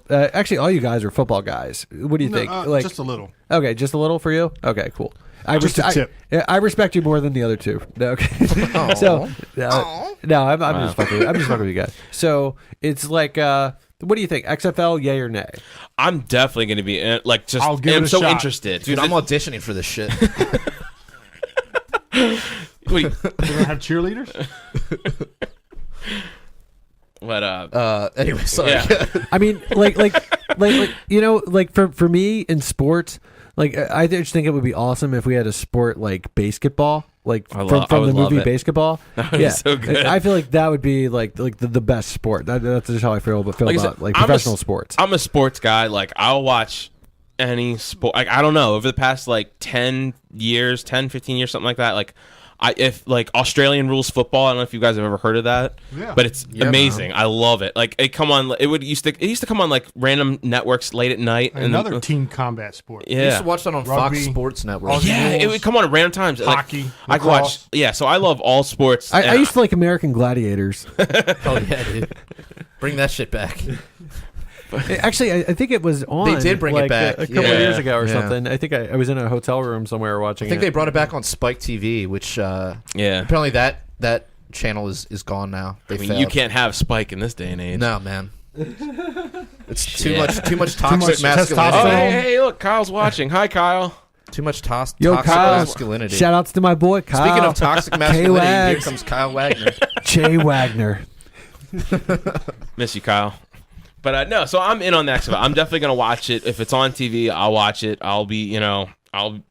Actually, all you guys are football guys. What do you think? Just a little. Okay, just a little for you. Okay, cool. Just a tip. I respect you more than the other two. Okay, so no, I'm just fucking. I'm just fucking with you guys. So it's like, what do you think? XFL, yay or nay? I'm definitely going to be I'll give it a so shot. interested, Dude, I'm auditioning for this shit. Wait, You don't have cheerleaders? but Anyway, sorry. yeah. I mean, like for me in sports, like I just think it would be awesome if we had a sport like basketball, like I from the would love movie it. Basketball. That would be so good. I feel like that would be like the best sport. That's just how I feel Like I about said, like I'm professional sports. I'm a sports guy. Like I'll watch any sport. Like I don't know, over the past like 10 years, 10, 15 years, something like that. Like if like Australian rules football, I don't know if you guys have ever heard of that. Yeah. But it's Yeah, amazing. I love it. Like it used to come on like random networks late at night. Another team combat sport. I used Yeah. to watch that on Rugby, Fox Sports Network. Aussie Yeah, it rules, would come on at random times. Like, hockey, I could watch. lacrosse. Yeah, so I love all sports. I and used to like American Gladiators. Oh yeah, dude. Bring that shit back. Actually, I think it was on. They did bring it like, back. a couple Yeah. of years ago or Yeah. something. I think I was in a hotel room somewhere watching. I think they brought it back on Spike TV, which yeah. apparently that channel is gone now. They I mean, failed. you can't have Spike in this day and age. No, man. It's too Yeah. much toxic much masculinity. Oh, testosterone. hey, look, Kyle's watching. Hi, Kyle. Too much toxic Kyle. masculinity. Shout outs to my boy Kyle. Speaking of toxic masculinity, here Wags. comes Kyle Wagner. Jay Wagner. Miss you, Kyle. But no, so I'm in on the XFL. I'm definitely gonna watch it. If it's on TV, I'll watch it. I'll be, I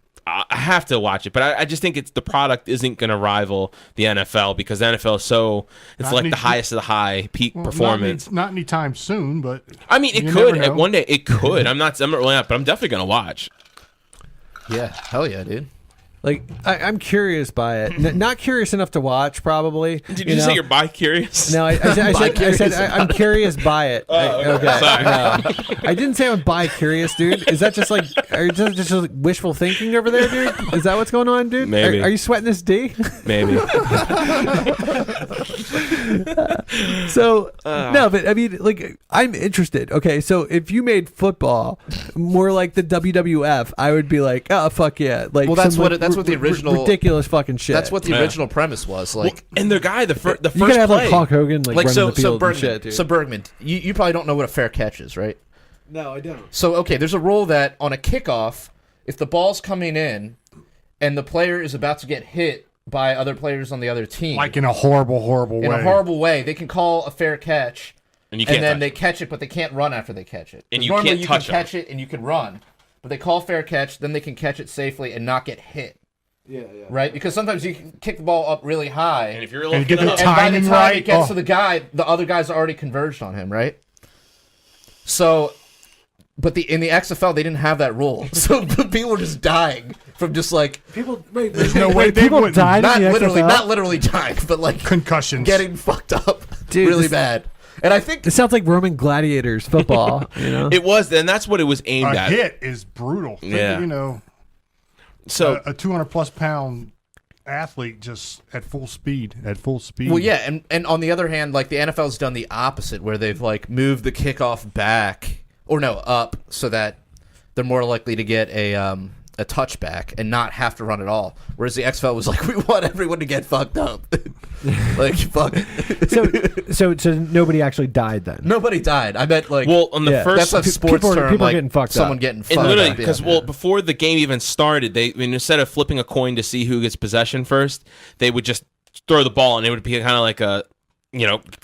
have to watch it. But I just think the product isn't gonna rival the NFL because the NFL is it's Not like any- the highest of the high peak Well, performance. Not anytime soon, but I mean, it you could never know. one day. It could. I'm not really up, but I'm definitely gonna watch. Yeah, hell yeah, dude. Like I'm curious by it. Not curious enough to watch, probably. Did you say you're bi-curious? No, I said Bi-curious I'm curious by it. Okay. Sorry. No. I didn't say I'm bi-curious, dude. Is that just like are you just like wishful thinking over there, dude? Is that what's going on, dude? Maybe. Are you sweating this D? Maybe. So no, but I mean, like I'm interested. Okay, so if you made football more like the WWF, I would be like, oh fuck yeah! Like, Well, that's some, what like, that's what the original ridiculous fucking shit. That's what the Yeah. original premise was. Like, And the guy, the first you gotta have play. like Hulk Hogan like running so the field Bergman. and shit, dude. So Bergman, you probably don't know what a fair catch is, right? No, I don't. So okay, there's a rule that on a kickoff, if the ball's coming in and the player is about to get hit by other players on the other team, like in a horrible way. in a horrible way, they can call a fair catch, And you can't then touch they it. catch it, but they can't run after they catch it. And 'Cause you normally can't you touch can catch it and you can run, but they call fair catch, then they can catch it safely and not get hit. Yeah. Right? Because sometimes you can kick the ball up really high, And if you're And looking get the up, and by the timing time right, it gets oh. to the guy, the other guys are already converged on him, right? So But in the XFL, they didn't have that rule. So people were just dying from just like... There's no way they would. Not literally dying, but like... Concussions. Getting fucked up. Dude, really bad. And I think... It sounds like Roman gladiators football, you know? It was, and that's what it was aimed at. A hit is brutal. Yeah. You know, So a 200-plus pound athlete just at full speed. Well, yeah, and on the other hand, like the NFL's done the opposite, where they've like moved the kickoff back, or no, up, so that they're more likely to get a touchback and not have to run at all. Whereas the XFL was like, we want everyone to get fucked up. Like, fuck it. So nobody actually died then? Nobody died. I bet, like... Well, on the first... That's a sports term, people are like getting fucked someone up. getting fucked And literally, up. because before the game even started, instead of flipping a coin to see who gets possession first, they would just throw the ball, and it would be kind of like a,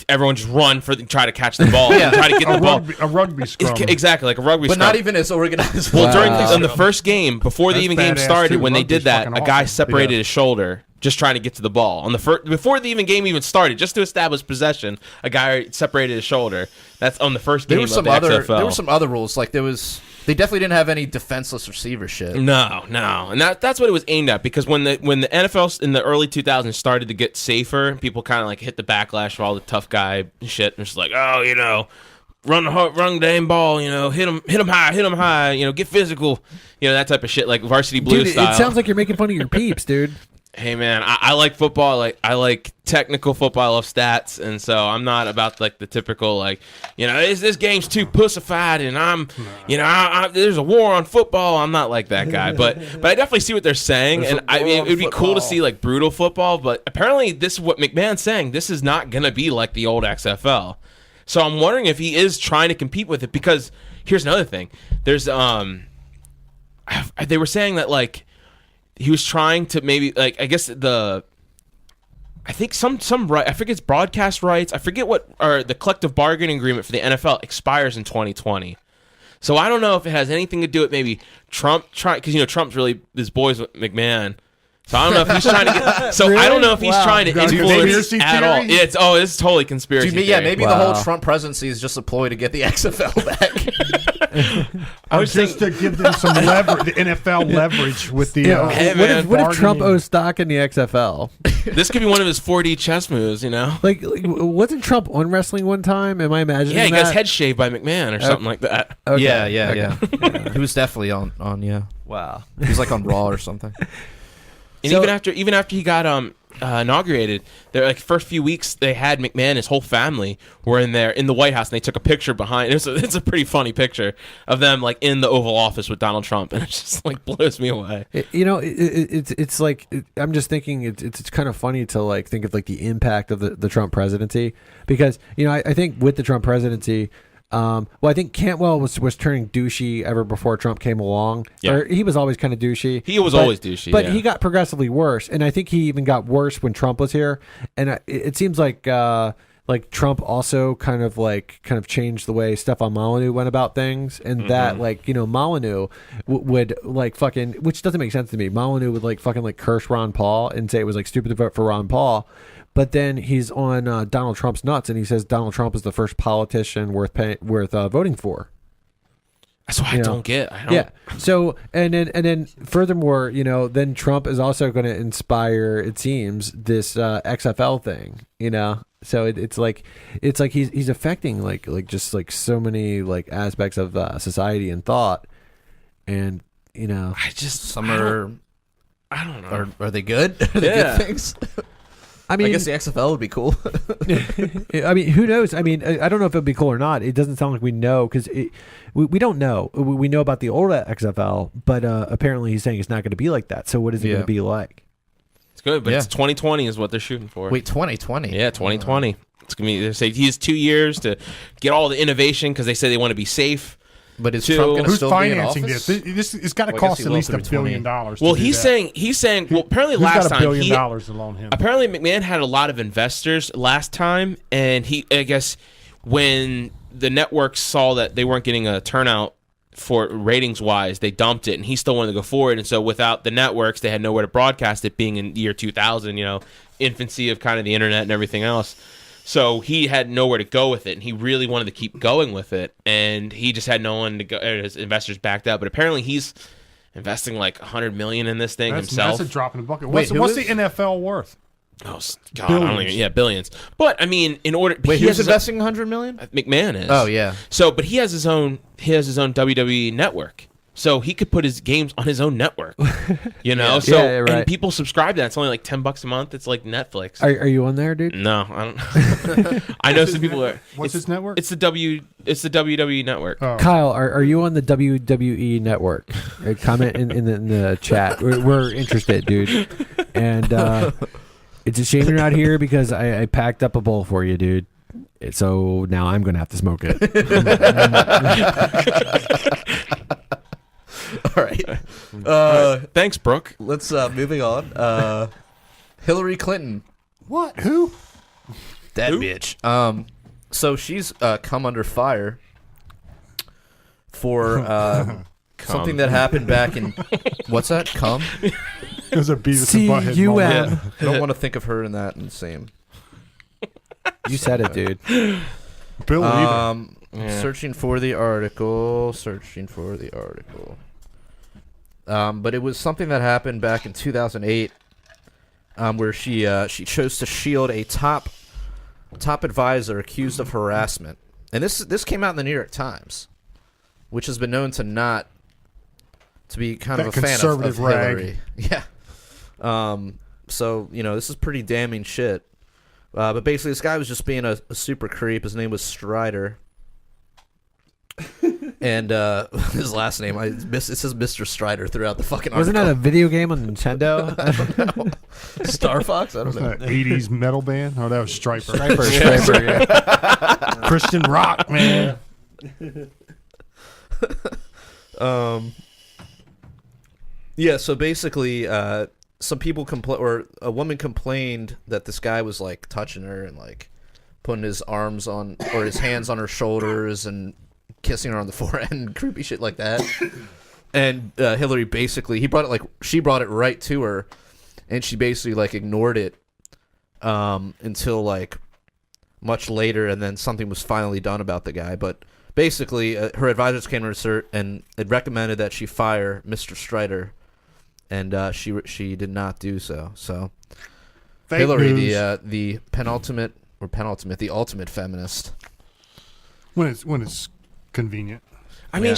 everyone just run try to catch the ball, and try to get the ball. A rugby scrum. Exactly, like a rugby But scrum. not even as organized. Well, Wow. in the first game, before the That's even game badass, started, too. when they Rugby's did that, fucking a guy awesome. separated his shoulder just trying to get to the ball. On the before the game even started, just to establish possession, a guy separated his shoulder. That's on the first game of the XFL. There were some other rules. Like they definitely didn't have any defenseless receiver shit. No, and that's what it was aimed at, because when the NFL in the early 2000s started to get safer, people kind of like hit the backlash for all the tough guy shit. And it's like, run the damn ball, hit him high, get physical, that type of shit, like varsity blue Dude, style. it sounds like you're making fun of your peeps, dude. Hey man, I like football. I like technical football. I love stats, and so I'm not about like the typical this game's too pussified, and there's a war on football. I'm not like that guy, but I definitely see what they're saying, and I mean it'd be cool to see like brutal football. But apparently, this is what McMahon's saying. This is not gonna be like the old XFL. So I'm wondering if he is trying to compete with it, because here's another thing. There's they were saying that like. He was trying to maybe like I think some right, I forget it's broadcast rights. I forget what or the collective bargaining agreement for the NFL expires in 2020. So I don't know if it has anything to do with maybe Trump because Trump's really his boys with McMahon. So I don't know if he's trying to get. So I don't know if he's trying to influence at all. It's totally conspiracy. Maybe the whole Trump presidency is just a ploy to get the XFL back. I was just to give them some leverage, the NFL leverage with the. What if Trump owes stock in the XFL? This could be one of his 4D chess moves, Like wasn't Trump on wrestling one time? Am I imagining? Yeah, he that? got his head shaved by McMahon or something like that. Okay. Yeah. He was definitely on. Yeah. Wow. He was like on Raw or something. And even after he got inaugurated, their like first few weeks they had McMahon and his whole family were in the White House, and they took a picture behind. It's a pretty funny picture of them like in the Oval Office with Donald Trump, and it just like blows me away. It's like I'm just thinking it's kind of funny to like think of like the impact of the Trump presidency, because I think with the Trump presidency. I think Cantwell was turning douchey ever before Trump came along. Yeah. Or he was always kind of douchey. He was always douchey, but yeah. he got progressively worse, and I think he even got worse when Trump was here. And it seems like Trump also kind of changed the way Stefan Molyneux went about things, and that Molyneux would like fucking, which doesn't make sense to me. Molyneux would like fucking like curse Ron Paul and say it was like stupid to vote for Ron Paul. But then he's on Donald Trump's nuts, and he says Donald Trump is the first politician worth voting for. That's what I don't get. Yeah. So and then furthermore, then Trump is also going to inspire, it seems, this XFL thing. So it's like he's affecting like just like so many like aspects of society and thought, and I don't know. Are they good? Are they good things? I mean, I guess the XFL would be cool. I mean, who knows? I mean, I don't know if it'd be cool or not. It doesn't sound like we know, because we don't know. We know about the old XFL, but apparently he's saying it's not going to be like that. So what is it going to be like? It's good, but it's 2020 is what they're shooting for. Wait, 2020? Yeah, 2020. It's gonna be. They say he has 2 years to get all the innovation, because they say they want to be safe. But is Trump going to still be in financing office? this? It's got to cost at least $1 billion. Well, he's saying. Well, apparently Who's last got $1 time billion to loan him. Apparently McMahon had a lot of investors last time, and I guess when the networks saw that they weren't getting a turnout for ratings wise, they dumped it, and he still wanted to go forward. And so without the networks, they had nowhere to broadcast it, being in the year 2000, infancy of kind of the internet and everything else. So he had nowhere to go with it, and he really wanted to keep going with it, and he just had no one to go. His investors backed out, but apparently he's investing like $100 million in this thing himself. That's a drop in the bucket. Wait, What's the NFL worth? Oh God, I don't even, billions. But I mean, who's investing $100 million? McMahon is. Oh yeah. So, but he has his own WWE network. So he could put his games on his own network, you know. Right. And people subscribe to that. It's only like $10 a month. It's like Netflix. Are you on there, dude? No, I don't. I know some people are. What's his network? It's the WWE network. Oh. Kyle, are you on the WWE network? Comment in the chat. We're interested, dude. And it's a shame you're not here because I packed up a bowl for you, dude. So now I'm gonna have to smoke it. All right. Thanks, Brooke. Let's moving on. Hillary Clinton. What? Who? That bitch. So she's come under fire for something that happened back in what's that? Cum? It was a Beavis and Butthead CUM. moment. I don't want to think of her in that in the same. You said it, dude. Bill Weaver. Searching for the article. But it was something that happened back in 2008, where she chose to shield a top advisor accused of harassment, and this came out in the New York Times, which has been known to be kind of a fan of Hillary. Yeah. So this is pretty damning shit. But basically, this guy was just being a super creep. His name was Strider. And his last name, it says Mr. Strider throughout the fucking article. Wasn't that a video game on Nintendo? I don't know. Star Fox? I don't know. That 80s metal band? Oh, that was Striper. Striper, yeah. Christian rock, man. Yeah, so basically, some people or a woman complained that this guy was like touching her and like putting his arms on or his hands on her shoulders and kissing her on the forehead and creepy shit like that. And Hillary basically, she brought it right to her, and she basically like ignored it until like much later, and then something was finally done about the guy. But basically, her advisors came to her and it recommended that she fire Mr. Strider, and she did not do so. So Fake Hillary, news. the the ultimate feminist. When it's convenient. I mean, Yeah.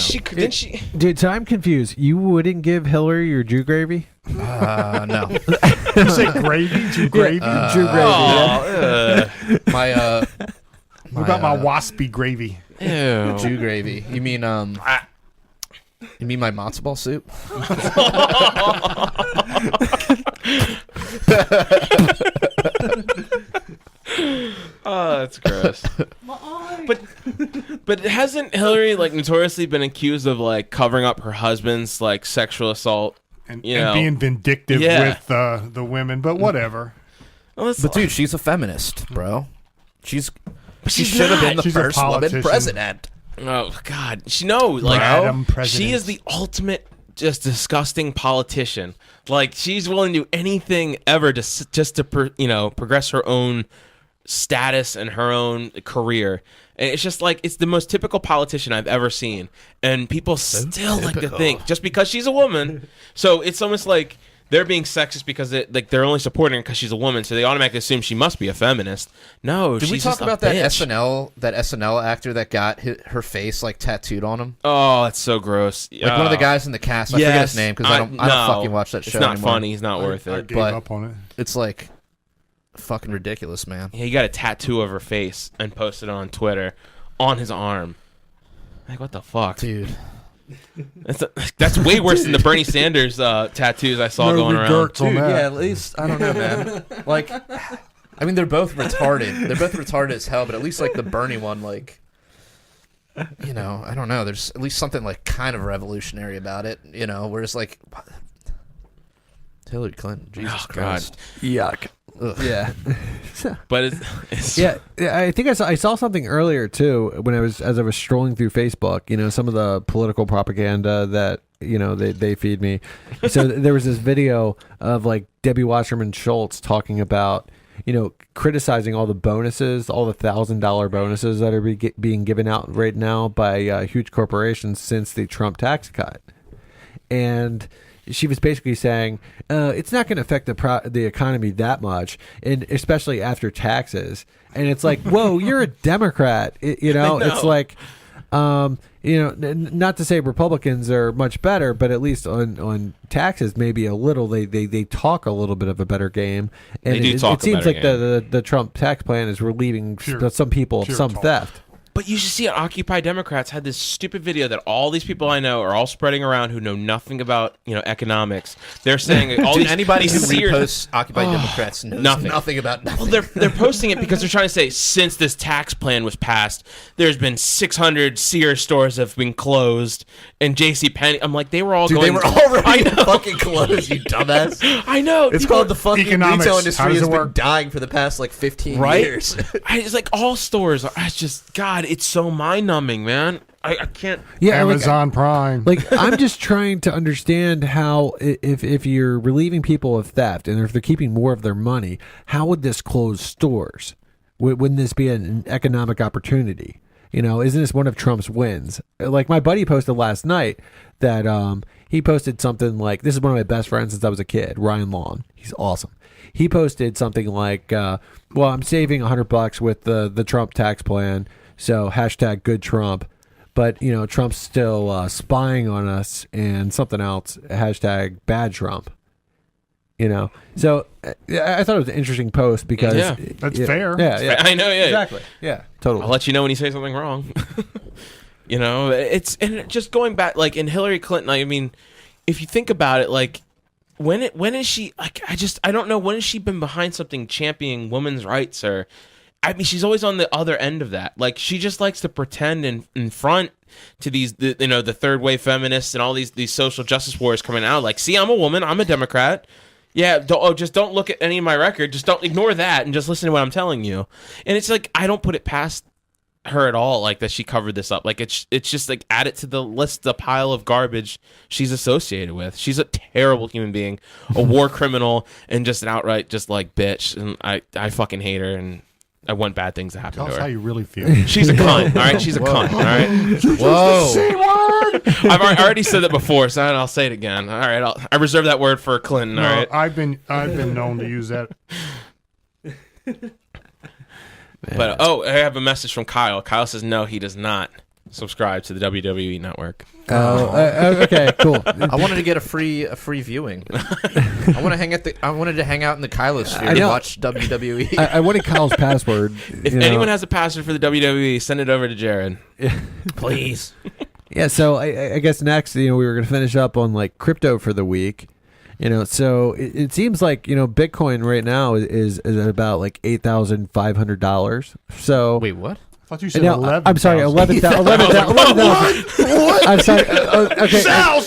she. Dude, so I'm confused. You wouldn't give Hillary your Jew gravy? No. You say gravy? Jew gravy? Jew gravy. Oh, My what about my waspy gravy? ew. Jew gravy. You mean my matzo ball soup? Oh, that's gross. But hasn't Hillary like notoriously been accused of like covering up her husband's like sexual assault? And know. being vindictive Yeah. with the women, but whatever. Well, But dude, she's a feminist, bro. She she's should have been the She's a first woman politician. president. oh God, she knows like Madam President. she is the ultimate just disgusting politician. Like she's willing to do anything ever just to progress her own status and her own career. And it's just like it's the most typical politician I've ever seen, and people still like to think just because she's a woman. So it's almost like they're being sexist because they're only supporting her because she's a woman, so they automatically assume she must be a feminist. No, Did we she's talk just a about that bitch. SNL actor that got her face like tattooed on him? Oh, that's so gross. Like one of the guys in the cast. I forget his name because I don't no, fucking watch that show It's not anymore. funny. He's not worth I it. gave But- up on it. It's like fucking ridiculous, man. Yeah, he got a tattoo of her face and posted it on Twitter on his arm. Like, what the fuck? Dude. That's way worse than the Bernie Sanders tattoos I saw going around. Dirts on Dude, that. yeah, at least I don't know, man. Like, I mean, they're both retarded. They're both retarded as hell. But at least like the Bernie one, like, I don't know. There's at least something like kind of revolutionary about it. Whereas like Hillary Clinton, Jesus Oh, God. Christ, Yuck. Ugh. Yeah. But it's Yeah, I think I saw something earlier too when as I was strolling through Facebook. Some of the political propaganda that they feed me. So there was this video of like Debbie Wasserman Schultz talking about criticizing all the bonuses, all the $1,000 bonuses that are being given out right now by huge corporations since the Trump tax cut. And she was basically saying it's not going to affect the economy that much, and especially after taxes. And it's like, whoa, you're a Democrat. It's like, not to say Republicans are much better, but at least on taxes, maybe a little. They talk a little bit of a better game, and it seems like the Trump tax plan is relieving some people of some theft. But you should see it. Occupy Democrats had this stupid video that all these people I know are all spreading around who know nothing about economics. They're saying all anybody who reposts Occupy Democrats knows nothing about nothing. Well, they're posting it because they're trying to say since this tax plan was passed, there's been 600 Sears stores have been closed, and JCPenney. I'm like, they were all going. They were already fucking closed. You dumbass. I know. It's called the fucking economics. retail industry has been dying for the past 15 years. It's like all stores. I just God. It's so mind-numbing, man. I can't. Yeah, Amazon Prime. I'm just trying to understand how, if you're relieving people of theft and if they're keeping more of their money, how would this close stores? Wouldn't this be an economic opportunity? Isn't this one of Trump's wins? Like my buddy posted last night that he posted something like, this is one of my best friends since I was a kid, Ryan Long. He's awesome. He posted something like, well, I'm saving $100 with the Trump tax plan. So #good Trump, but Trump's still spying on us, and something else #bad Trump. So I thought it was an interesting post because that's fair. Yeah, I know. Yeah, exactly. Yeah, totally. I'll let you know when you say something wrong. It's and just going back like in Hillary Clinton. I mean, if you think about it, like when is she like? I don't know. When has she been behind something championing women's rights or? I mean, she's always on the other end of that. Like, she just likes to pretend in front to the third wave feminists and all these social justice warriors coming out. Like, see, I'm a woman. I'm a Democrat. Yeah, just don't look at any of my record. Just don't ignore that and just listen to what I'm telling you. And it's like, I don't put it past her at all, like, that she covered this up. Like, it's just, like, add it to the list, the pile of garbage she's associated with. She's a terrible human being, a war criminal, and just an outright, just, like, bitch. And I fucking hate her, and I want bad things to happen Tell to us her. how you really feel. She's a cunt, all right? She's a cunt, all right? Whoa. I've already said that before, so I'll say it again. All right, I reserve that word for Clinton, all right? I've been known to use that. But, I have a message from Kyle. Kyle says no, he does not subscribe to the WWE network. Okay, cool. I wanted to get a free viewing. I wanted to hang out in the Kylosphere to watch WWE. I wanted Kyle's password. If anyone has a password for the WWE, send it over to Jared. Please. Yeah, so I guess next, we were going to finish up on like crypto for the week. So it seems like Bitcoin right now is at about like $8,500. So wait, what? I thought you said 11. I'm sorry, 11,000. 11,000. I'm sorry. Okay. Sell.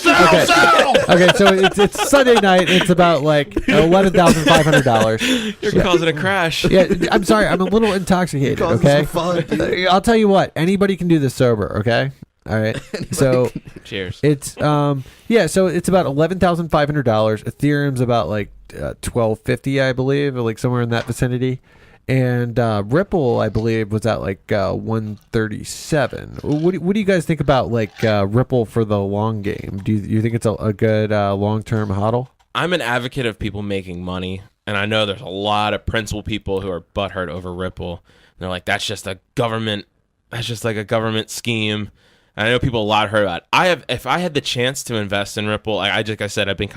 Okay, so it's Sunday night. It's about like $11,500. You're causing a crash. Yeah, I'm sorry. I'm a little intoxicated. Okay. I'll tell you what. Anybody can do this sober. Okay. All right. So cheers. It's so it's about $11,500. Ethereum's about like $12.50, I believe, or like somewhere in that vicinity. And Ripple, I believe, was at like 137. What do you guys think about like Ripple for the long game? Do you think it's a good long-term hodl? I'm an advocate of people making money, and I know there's a lot of principal people who are butthurt over Ripple. And they're like, that's just like a government scheme. And I know people a lot heard about it. If I had the chance to invest in Ripple, like I said, I've been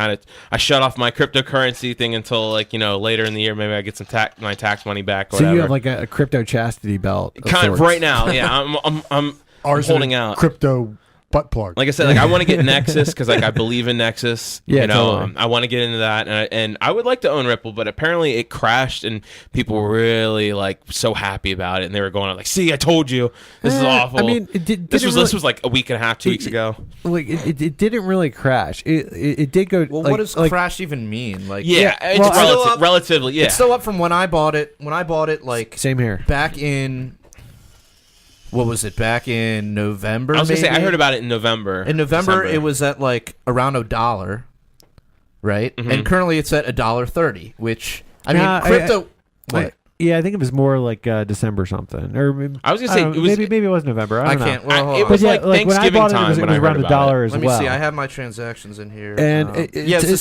I shut off my cryptocurrency thing until later in the year. Maybe I get my tax money back. Or so whatever. You have like a crypto chastity belt, kind of right now. Yeah, I'm holding out crypto butt plug. Like I said, I want to get Nexus because I believe in Nexus. Yeah, totally. I want to get into that, and I would like to own Ripple, but apparently it crashed, and people were really so happy about it, and they were going like, "See, I told you, this is awful." I mean, this was like a week and a half, 2 weeks ago. Like it didn't really crash. It did go. Well, what does crash even mean? Like, It's relatively. Yeah, it's still up from when I bought it. When I bought it, like same here, back in. What was it, back in November? I was going to say, I heard about it in November. In November, it was at like around $1, right? Mm-hmm. And currently it's at $1.30, which, I mean, crypto... Wait. Yeah, I think it was more like December something, or I was gonna say don't know, it was maybe it was November. I don't can't. know. Well, hold it on. was But yeah, like when I Thanksgiving bought it, time it was when I around heard $1 about it. as Let me well. see. I have my transactions in here. And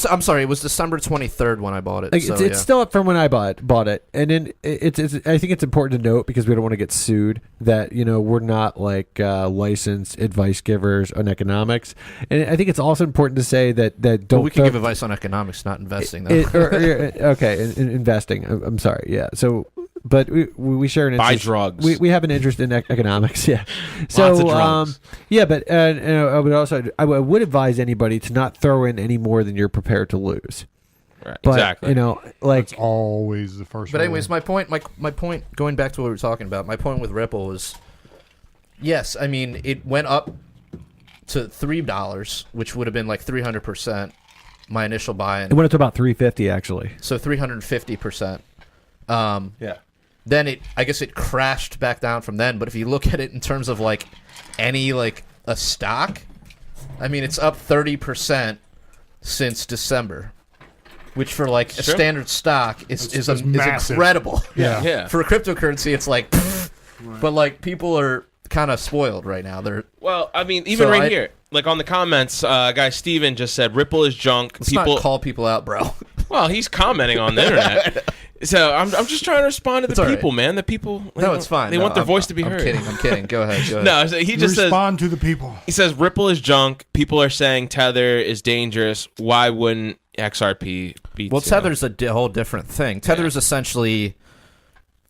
I'm sorry. It was December 23rd when I bought it. Like, So, it's still up from when I bought it, and then it's I think it's important to note, because we don't want to get sued, that we're not like licensed advice givers on economics, and I think it's also important to say that don't. Well, we can give advice on economics, not investing. Though. Okay, in investing. I'm sorry. Yeah. So, but we share an interest. Buy drugs. We have an interest in economics. Yeah. So Lots of drugs. yeah, but I would also I would advise anybody to not throw in any more than you're prepared to lose. Right, But, exactly. like That's always the first. But anyways, rule. my point, going back to what we were talking about, my point with Ripple was, yes, I mean it went up to $3, which would have been like 300%. My initial buy-in. it went up to about 350 actually. So 350%. Yeah. Then I guess it crashed back down from then. But if you look at it in terms of like any like a stock, I mean it's up 30% since December, which for like a Sure. standard stock is massive. incredible. Yeah. Yeah. For a cryptocurrency, it's like, but like people are kind of spoiled right now. They're Well, I mean, even So right I- here, like on the comments, guy Steven just said Ripple is junk. let's not call people out, bro. Well, he's commenting on the internet. So I'm just trying to respond to It's the all right. people, man. The people. No, it's fine. They No, want their I'm- voice to be I'm heard. kidding. I'm kidding. Go ahead. Go ahead. No, so he just says Respond to the people. he says Ripple is junk. People are saying Tether is dangerous. Why wouldn't XRP be? Well, too? Tether's a whole different thing. Tether is essentially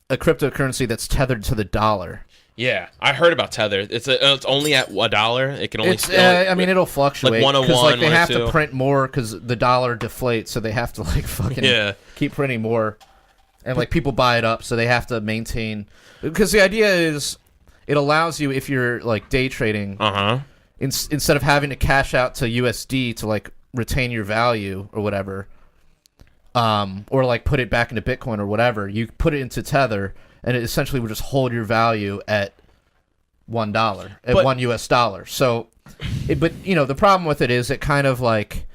a cryptocurrency that's tethered to the dollar. Yeah, I heard about Tether. It's only at $1. It can only. I mean, it'll fluctuate. Like 101, because like they have to 102. print more because the dollar deflates, so they have to like fucking Yeah. keep printing more, and like people buy it up, so they have to maintain. Because the idea is, it allows you, if you're like day trading, instead of having to cash out to USD to like retain your value or whatever, or like put it back into Bitcoin or whatever, you put it into Tether, and it essentially would just hold your value at $1, at But- $1. So, but the problem with it is it kind of like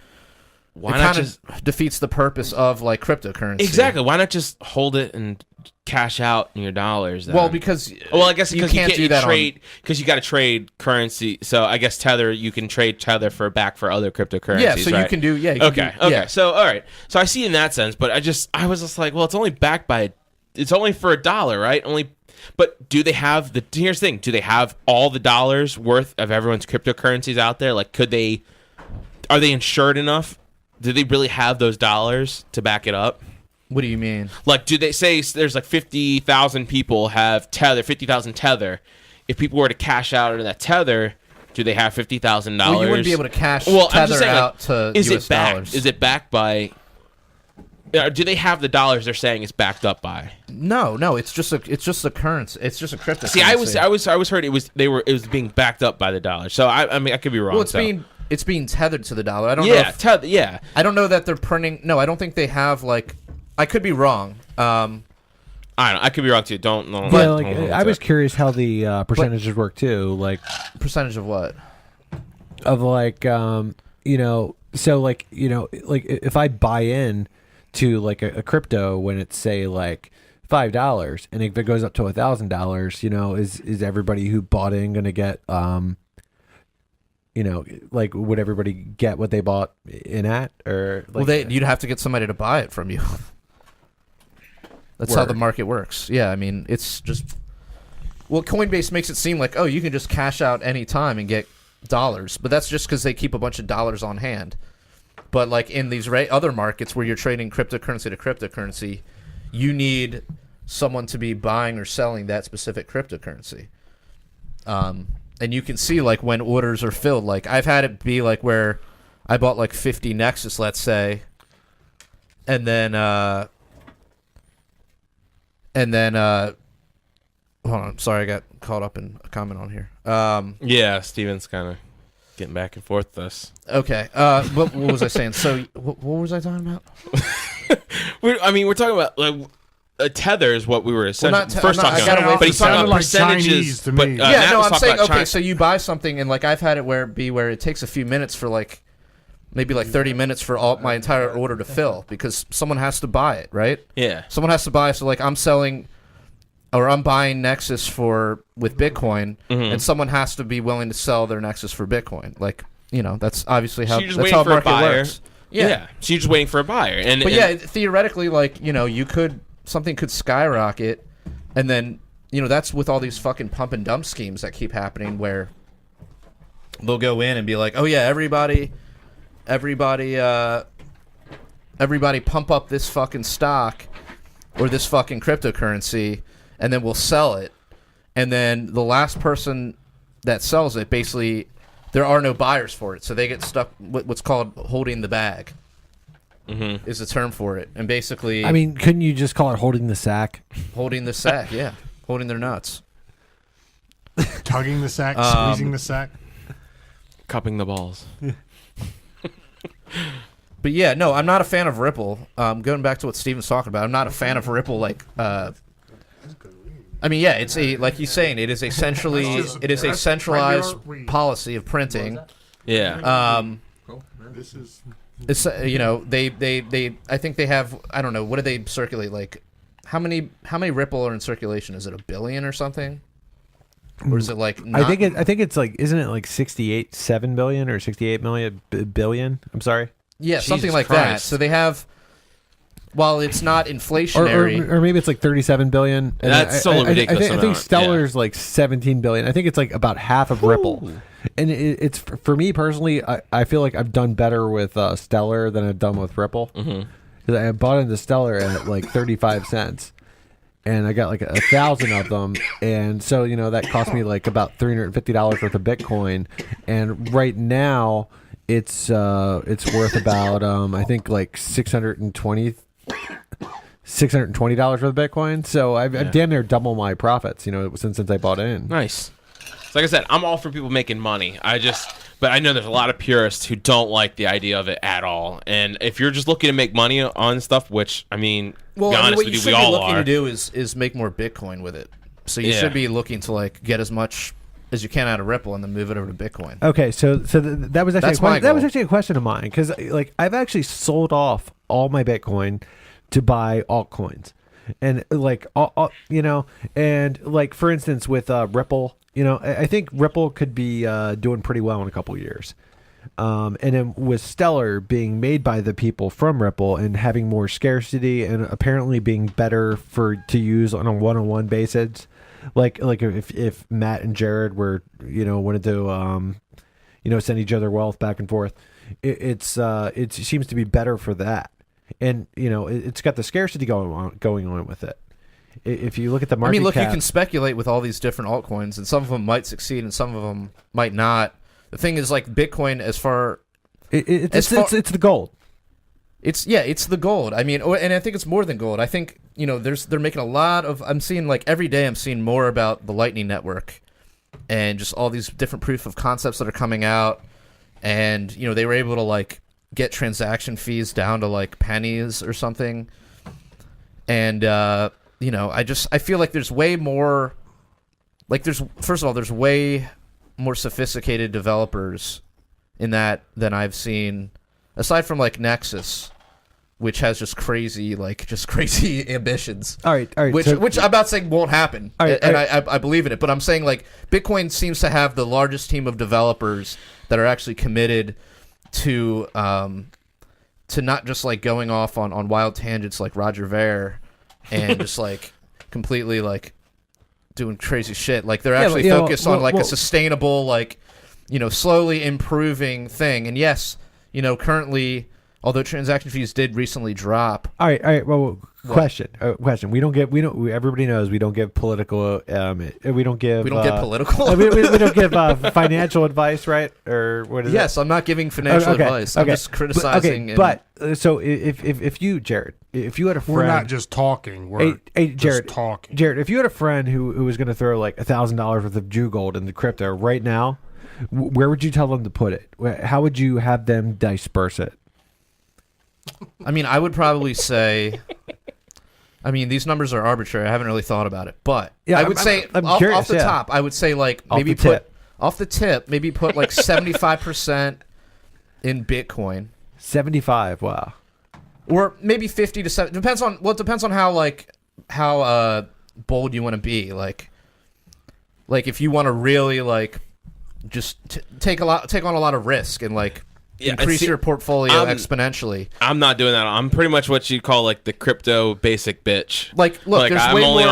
Why it not kind just of defeats the purpose of like cryptocurrency. exactly? Why not just hold it and cash out in your dollars? Then? Well, because I guess you because can't do that trade because you got to trade currency. So I guess Tether, you can trade Tether for other cryptocurrencies. yeah. So right? you can do Okay. Yeah. So all right. So I see in that sense, but I was just like, well, it's only backed by, it's only for $1, right? But do they have here's the thing? Do they have all the dollars worth of everyone's cryptocurrencies out there? Like, are they insured enough? Do they really have those dollars to back it up? What do you mean? Like, do they say there's like 50,000 people have Tether, 50,000 Tether? If people were to cash out into that Tether, do they have $50,000? Well, you wouldn't be able to cash I'm Tether just saying, out to is US it backed? dollars. Is it backed by? Do they have the dollars they're saying it's backed up by? No, it's just a currency. It's just a cryptocurrency. See, I was heard it was being backed up by the dollar. So I mean I could be wrong. Well, it's being tethered to the dollar. I don't yeah, know. yeah. I don't know that they're printing. No, I don't think they have like. I could be wrong. I don't know. I could be wrong too. Don't know. Yeah, like I was curious how the percentages work too. Like Percentage of what? of like so like like if I buy in to like a crypto when it's say like $5, and if it goes up to $1,000, is everybody who bought in going to get like would everybody get what they bought in at, or like, Well, you'd have to get somebody to buy it from you. That's how the market works. Yeah, I mean, it's just. Well, Coinbase makes it seem like, oh, you can just cash out any time and get dollars, but that's just because they keep a bunch of dollars on hand. But like in these other markets where you're trading cryptocurrency to cryptocurrency, you need someone to be buying or selling that specific cryptocurrency. And you can see like when orders are filled. Like I've had it be like where I bought like 50 Nexus, let's say, and then hold on, I'm sorry, I got caught up in a comment on here. Yeah, Steven's kind of getting back and forth with us. Okay. What was I saying? So what was I talking about? We're talking about like. Tether is what we were essentially first talking I got about, away but he's from talking about sounded like percentages. Chinese to But me. Yeah, Matt no, was I'm talking saying about okay. China. So you buy something, and like I've had it where my maybe like 30 minutes for all my entire order to fill because someone has to buy it, right? Yeah. Someone has to buy. So like I'm buying Nexus with Bitcoin, and someone has to be willing to sell their Nexus for Bitcoin. Like, that's obviously how that's how market buyer. works. Yeah. So you're just waiting for a buyer. Theoretically, like, something could skyrocket, and then, that's with all these fucking pump and dump schemes that keep happening where they'll go in and be like, oh yeah, everybody pump up this fucking stock or this fucking cryptocurrency, and then we'll sell it. And then the last person that sells it, basically, there are no buyers for it, so they get stuck with what's called holding the bag. Mm-hmm. Is the term for it. And basically... I mean, couldn't you just call it holding the sack? Holding the sack, yeah. Holding their nuts. Tugging the sack, squeezing the sack. Cupping the balls. But yeah, no, I'm not a fan of Ripple. Going back to what Steven's talking about, I'm not a fan of Ripple. Like, I mean, yeah, it's like he's saying, it is a centralized policy of printing. Yeah. This is. It's they I think they have, I don't know, what do they circulate, like how many Ripple are in circulation? Is it 1 billion or something? Or is it like I think it's like, isn't it like 7 billion or 68 billion? I'm sorry. Yeah, Jesus something like Christ. that. So they have, while it's not inflationary, or maybe it's like 37 billion. That's still a ridiculous I think amount. Stellar's like 17 billion. I think it's like about half of Ripple. And it's for me personally, I feel like I've done better with Stellar than I've done with Ripple. Because I bought into Stellar at like 35 cents. And I got like 1,000 of them. And so, that cost me like about $350 worth of Bitcoin. And right now, it's worth about, I think like $620 worth of Bitcoin. So I've damn near double my profits, since I bought in. Nice. So like I said, I'm all for people making money. But I know there's a lot of purists who don't like the idea of it at all. And if you're just looking to make money on stuff, which, I mean, well, be honest what with you you, should we be all looking are. to do is make more Bitcoin with it. So you should be looking to like get as much as you can out of Ripple and then move it over to Bitcoin. Okay, so that was actually that was actually a question of mine, because like I've actually sold off all my Bitcoin to buy altcoins, and like and like for instance with Ripple, I think Ripple could be doing pretty well in a couple years. And then with Stellar being made by the people from Ripple and having more scarcity and apparently being better to use on a one-on-one basis, like if Matt and Jared were wanted to send each other wealth back and forth, it seems to be better for that, and it's got the scarcity going on with it. If you look at the market, you cap, can speculate with all these different altcoins, and some of them might succeed and some of them might not. The thing is, like Bitcoin, it's the gold. It's the gold. I mean, and I think it's more than gold. I think they're making a lot of. I'm seeing like every day. I'm seeing more about the Lightning Network, and just all these different proof of concepts that are coming out. And they were able to like get transaction fees down to like pennies or something. And I feel like there's way more. Like first of all, there's way more sophisticated developers in that than I've seen, aside from like Nexus, which has just crazy ambitions. All right. Which I'm not saying won't happen, I believe in it, but I'm saying like Bitcoin seems to have the largest team of developers that are actually committed to not just like going off on wild tangents like Roger Ver and just like completely like doing crazy shit. Like they're actually focused on like a sustainable, like, slowly improving thing. And yes, currently, although transaction fees did recently drop. All right. Well, question. Everybody knows we don't give political. We don't give political. we don't give financial advice, right? Or what is it? Yes, I'm not giving financial advice. I'm just criticizing. So if you, Jared, if you had a friend, we're not just talking. We're Jared, just talking. Jared, if you had a friend who was going to throw like $1,000 worth of Jew gold into crypto right now, where would you tell them to put it? How would you have them disperse it? I mean, I would probably say. I mean, these numbers are arbitrary. I haven't really thought about it, but I would say off the top, I would say like maybe put off the tip, maybe put like 75% in Bitcoin. 75. Wow. Or maybe 50 to 70. Depends on how bold you want to be. Like if you want to really like just take on a lot of risk and like increase your portfolio exponentially. I'm not doing that. I'm pretty much what you call like the crypto basic bitch. Like, look, I'm only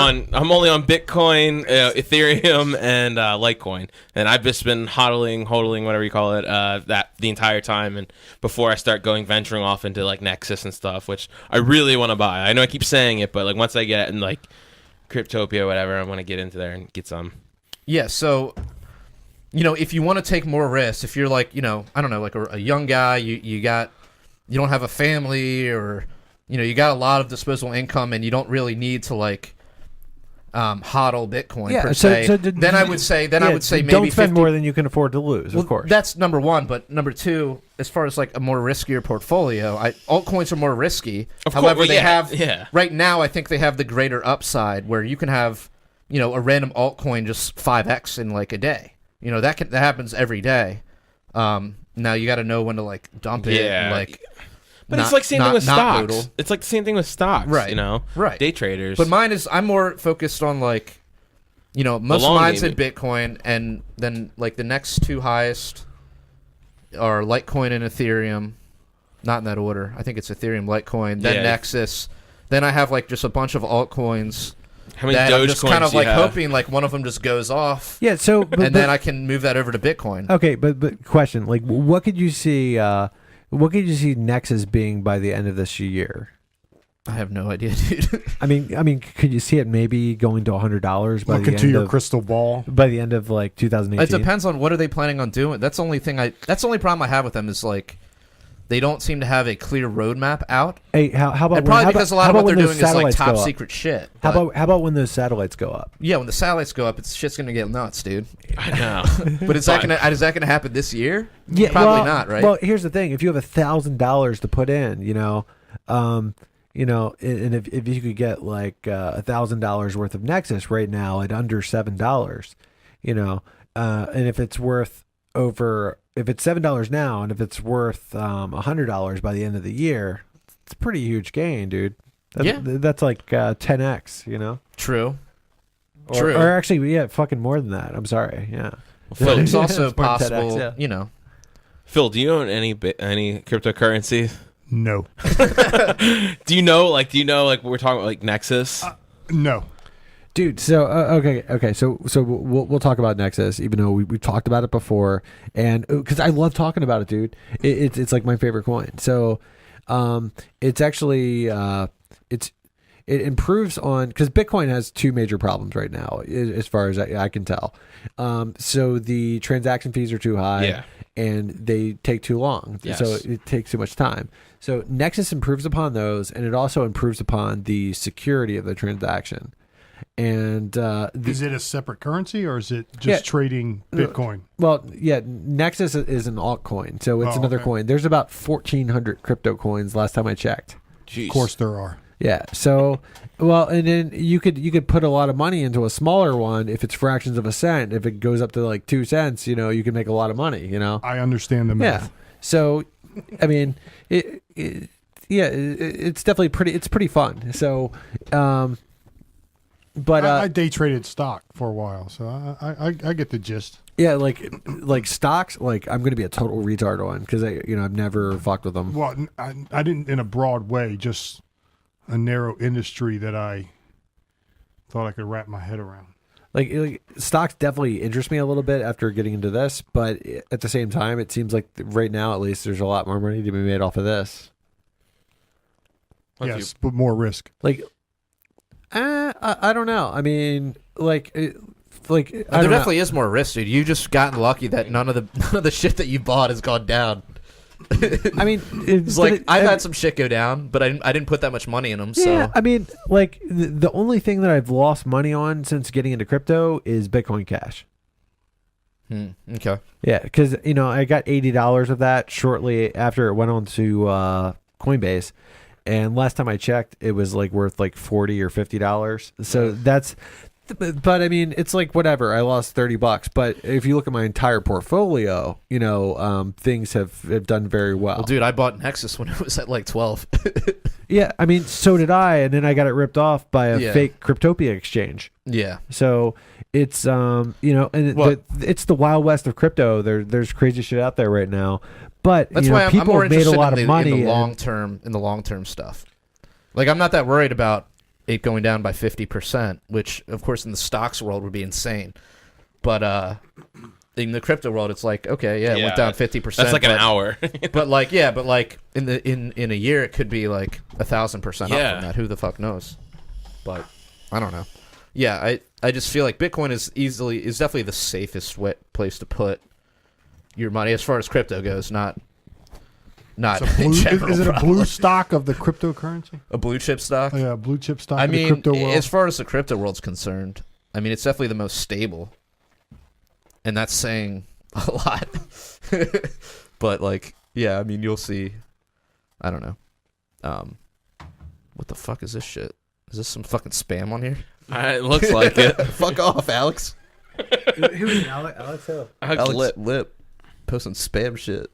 on Bitcoin, Ethereum, and Litecoin, and I've just been hodling, whatever you call it, that the entire time. And before I start venturing off into like Nexus and stuff, which I really want to buy. I know I keep saying it, but like once I get in like Cryptopia or whatever, I want to get into there and get some. Yeah. So, if you want to take more risks, if you're like, I don't know, like a young guy, you don't have a family, or you got a lot of disposable income, and you don't really need to like hodl Bitcoin per se. Then I would say maybe don't spend 50, more than you can afford to lose. Of course, that's number one. But number two, as far as like a more riskier portfolio, altcoins are more risky. However, right now, I think they have the greater upside where you can have a random altcoin just 5x in like a day. That happens every day. Now you got to know when to like dump it. Yeah. And, like, but it's like same thing with stocks. Noodle. It's like the same thing with stocks. Right. Right. Day traders. But I'm more focused on like, most of mine's in Bitcoin, and then like the next two highest are Litecoin and Ethereum. Not in that order. I think it's Ethereum, Litecoin, then Nexus. Then I have like just a bunch of altcoins. How many that I'm just kind of like have? hoping like one of them just goes off. Yeah. So, then I can move that over to Bitcoin. Okay, but question, like, what could you see? What could you see Nexus being by the end of this year? I have no idea, dude. I mean, could you see it maybe going to $100 by Look the into end your of crystal ball by the end of like 2018? It depends on what are they planning on doing. That's the only problem I have with them is like they don't seem to have a clear roadmap out. Hey, how about and probably because a lot of what they're doing is like top go secret shit. How about when those satellites go up? Yeah, when the satellites go up, shit's gonna get nuts, dude. I know. But is that gonna happen this year? Yeah, probably not, right? Well, here's the thing: if you have $1,000 to put in, and if you could get like $1,000 worth of Nexus right now at under $7, and if it's worth if it's $7 now, and if it's worth $100 by the end of the year, it's a pretty huge gain, dude. That's like 10x, True. Or actually, fucking more than that. I'm sorry. Yeah. Well, it's also It's more than possible, 10x, Phil, do you own any cryptocurrency? No. Do you know like we're talking about like Nexus? No. Dude, so okay, so we'll talk about Nexus, even though we talked about it before, and because I love talking about it, dude. It's like my favorite coin. So, it's actually it improves on, because Bitcoin has two major problems right now, as far as I can tell. So the transaction fees are too high, and they take too long. Yes. So it takes too much time. So Nexus improves upon those, and it also improves upon the security of the transaction. And is it a separate currency, or is it just trading Bitcoin? Well, yeah, Nexus is an altcoin, so it's another coin. There's about 1,400 crypto coins last time I checked. Jeez. Of course there are. Yeah. So, well, and then you could put a lot of money into a smaller one if it's fractions of a cent. If it goes up to like 2 cents, you can make a lot of money. I understand the math. Yeah. So, I mean, it's definitely pretty fun. So, but I day traded stock for a while, so I get the gist. Yeah, like stocks, like I'm going to be a total retard on, because I've never fucked with them. Well, I didn't in a broad way, just a narrow industry that I thought I could wrap my head around. Like stocks definitely interest me a little bit after getting into this, but at the same time, it seems like right now, at least, there's a lot more money to be made off of this. Yes, but more risk. Like, I don't know. I mean, there definitely is more risk, dude. You just gotten lucky that none of the shit that you bought has gone down. I mean, it's like I've had some shit go down, but I didn't put that much money in them. Yeah, so I mean, like the only thing that I've lost money on since getting into crypto is Bitcoin Cash. Okay. Yeah, because I got $80 of that shortly after it went on to Coinbase. And last time I checked, it was like worth like $40 or $50. So But I mean, it's like whatever. I lost $30, but if you look at my entire portfolio, things have done very well. Well, dude, I bought Nexus when it was at like 12. Yeah, I mean, so did I, and then I got it ripped off by a Yeah. fake Cryptopia exchange. Yeah. So it's it's the Wild West of crypto. There's crazy shit out there right now, but That's why I'm people more have made a interested lot in of money in the and- long term stuff. Like, I'm not that worried about it going down by 50%, which of course in the stocks world would be insane. But in the crypto world, it's like, okay, yeah, it went down 50%. That's like an hour. but like in a year, it could be like 1,000% up from that. Who the fuck knows? But I don't know. Yeah, I just feel like Bitcoin is definitely the safest place to put your money as far as crypto goes. Not Is it a blue stock of the cryptocurrency? A blue chip stock? Oh, yeah, a blue chip stock I of mean, the crypto world. as far as the crypto world's concerned, I mean, it's definitely the most stable. And that's saying a lot. But, like, yeah, I mean, you'll see. I don't know. What the fuck is this shit? Is this some fucking spam on here? It looks like it. Fuck off, Alex. Who's Alex Hill? Alex Lip. Posting spam shit.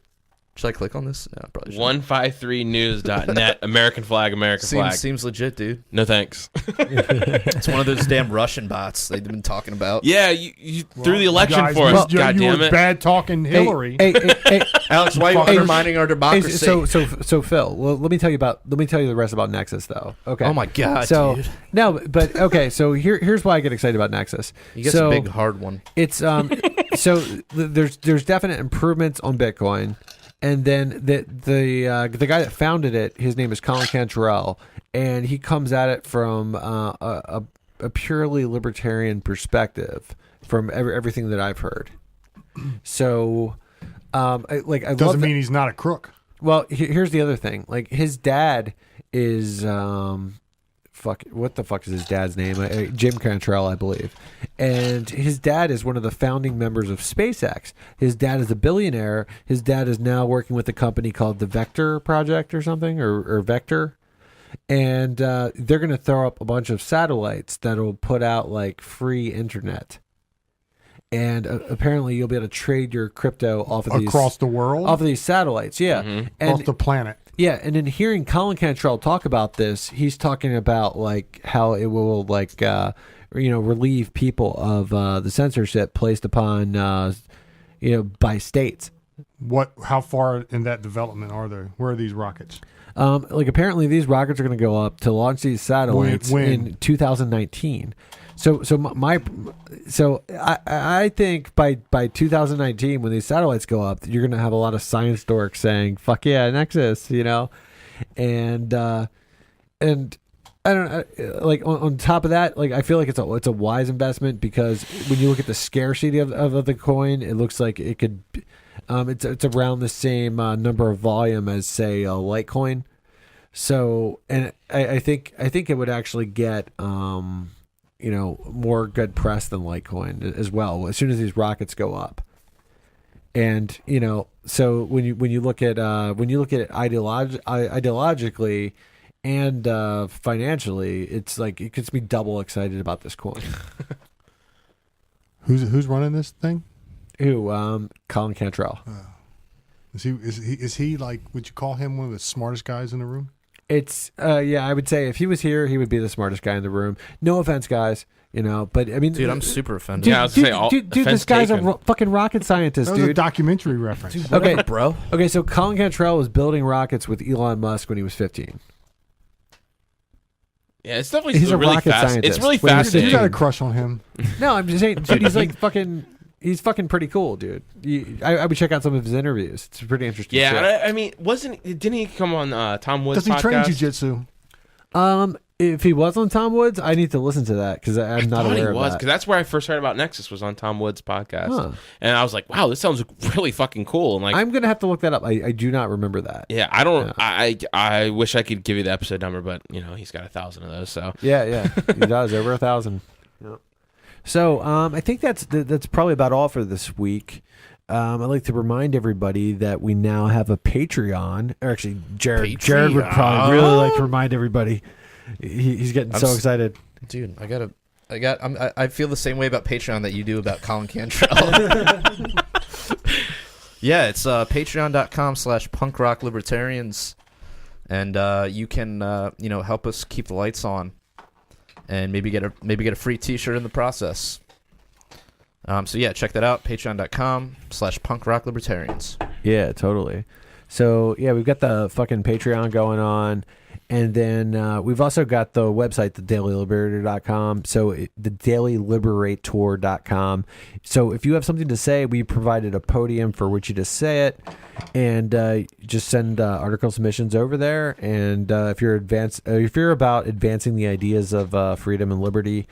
Should I click on this? No, I probably should. 153news.net. American flag, American flag. Seems legit, dude. No thanks. It's one of those damn Russian bots they've been talking about. Yeah, you threw the election guys, for us. you God damn were it. bad talking Hillary. Hey, Alex, why are you undermining our democracy? so Phil, well, let me tell you the rest about Nexus though. Okay. Oh my god, so dude. no, but okay. So here's why I get excited about Nexus. You get so a big hard one. It's so there's definite improvements on Bitcoin. And then the guy that founded it, his name is Colin Cantrell, and he comes at it from a purely libertarian perspective from everything that I've heard. So, I Doesn't mean he's not a crook. Well, here's the other thing. Like his dad is what the fuck is his dad's name? Jim Cantrell, I believe. And his dad is one of the founding members of SpaceX. His dad is a billionaire. His dad is now working with a company called the Vector Project or something, or Vector. And they're going to throw up a bunch of satellites that'll put out like free internet. And apparently you'll be able to trade your crypto off of Across the world? off of these satellites, yeah. Mm-hmm. Across the planet. Yeah, and in hearing Colin Cantrell talk about this, he's talking about like how it will like relieve people of the censorship placed upon by states. How far in that development are there? Where are these rockets? Apparently these rockets are going to go up to launch these satellites When? in 2019. So I think by 2019 when these satellites go up, you're going to have a lot of science dorks saying "fuck yeah, Nexus," and I don't know, like on top of that, like I feel like it's a wise investment because when you look at the scarcity of the coin, it looks like it could it's around the same number of volume as say Litecoin. So, and I think it would actually get more good press than Litecoin as well as soon as these rockets go up. And so when you look at it ideologically and financially, it's like it gets me double excited about this coin. Who's running this thing? Who? Colin Cantrell. Is he like? Would you call him one of the smartest guys in the room? It's I would say if he was here, he would be the smartest guy in the room. No offense, guys, but I mean, Dude, I'm super offended. Dude, Yeah, I was gonna say, dude, this guy's a fucking rocket scientist, That was a dude. documentary reference. Whatever, bro. Okay, so Colin Cantrell was building rockets with Elon Musk when he was 15. Yeah, it's definitely He's a really rocket fast. scientist. It's really When he was fascinating. You got a crush on him. No, I'm just saying, dude, he's like fucking. He's fucking pretty cool, dude. I would check out some of his interviews. It's pretty interesting. Yeah, shit. and I mean, didn't he come on Tom Woods' Does he podcast? train jiu-jitsu? If he was on Tom Woods, I need to listen to that because I'm not I thought aware he was of that. because that's where I first heard about Nexus was on Tom Woods' podcast, Huh. and I was like, "Wow, this sounds really fucking cool." And like, I'm gonna have to look that up. I do not remember that. yeah, I don't. Yeah. I wish I could give you the episode number, but he's got 1,000 of those. So Yeah, he does over 1,000. Yep. So I think that's probably about all for this week. I'd like to remind everybody that we now have a Patreon. Or actually, Jared would probably really like to remind everybody. He's getting so excited. Dude, I gotta I feel the same way about Patreon that you do about Colin Cantrell. Yeah, it's patreon.com/punkrocklibertarians, and you can help us keep the lights on, and maybe get a free T-shirt in the process. So yeah, check that out. Patreon.com/punkrocklibertarians. Yeah, totally. So yeah, we've got the fucking Patreon going on. And then we've also got the website, thedailyliberator.com. So thedailyliberator.com. So if you have something to say, we provided a podium for which you to say it. And just send article submissions over there. And if you're about advancing the ideas of freedom and liberty,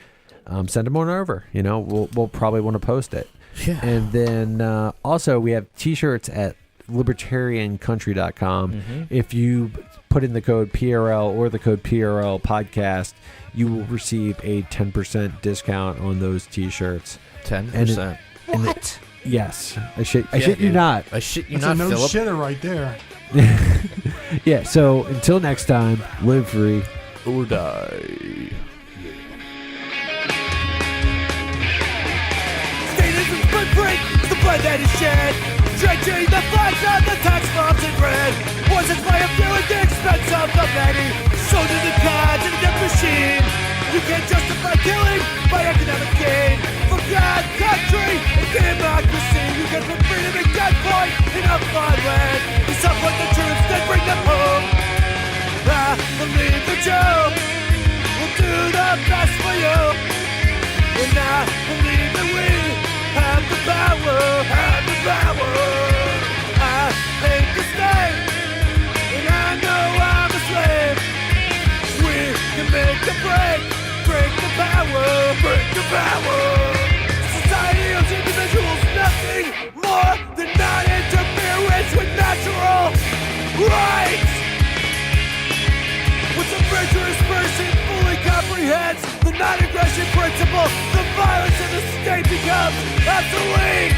send them on over. We'll probably want to post it. Yeah. And then also we have T-shirts at libertariancountry.com. Mm-hmm. If you put in the code PRL or the code PRL podcast, you will receive a 10% discount on those T-shirts. 10%. What? Yes. I shit you not. I shit you That's not, a no Philip. shitter right there. Yeah, so until next time, live free Or die. Statism's footprint is the blood that is shed, drenching the flags of the tax bombs in red. Poisons by a few at the expense of the many, sold to the gods in a death machine. You can't justify killing by economic gain. For God, country, and democracy, you can put freedom in gunpoint in a foreign land. You support the troops, then bring them home. I believe that you will do the best for you. And I believe that we have the power, I hate the state, and I know I'm a slave. We can make the break the power. Society owes individuals nothing more than non-interference with natural rights. Once a virtuous person fully comprehends the non-aggression principle, the violence of the state becomes obsolete.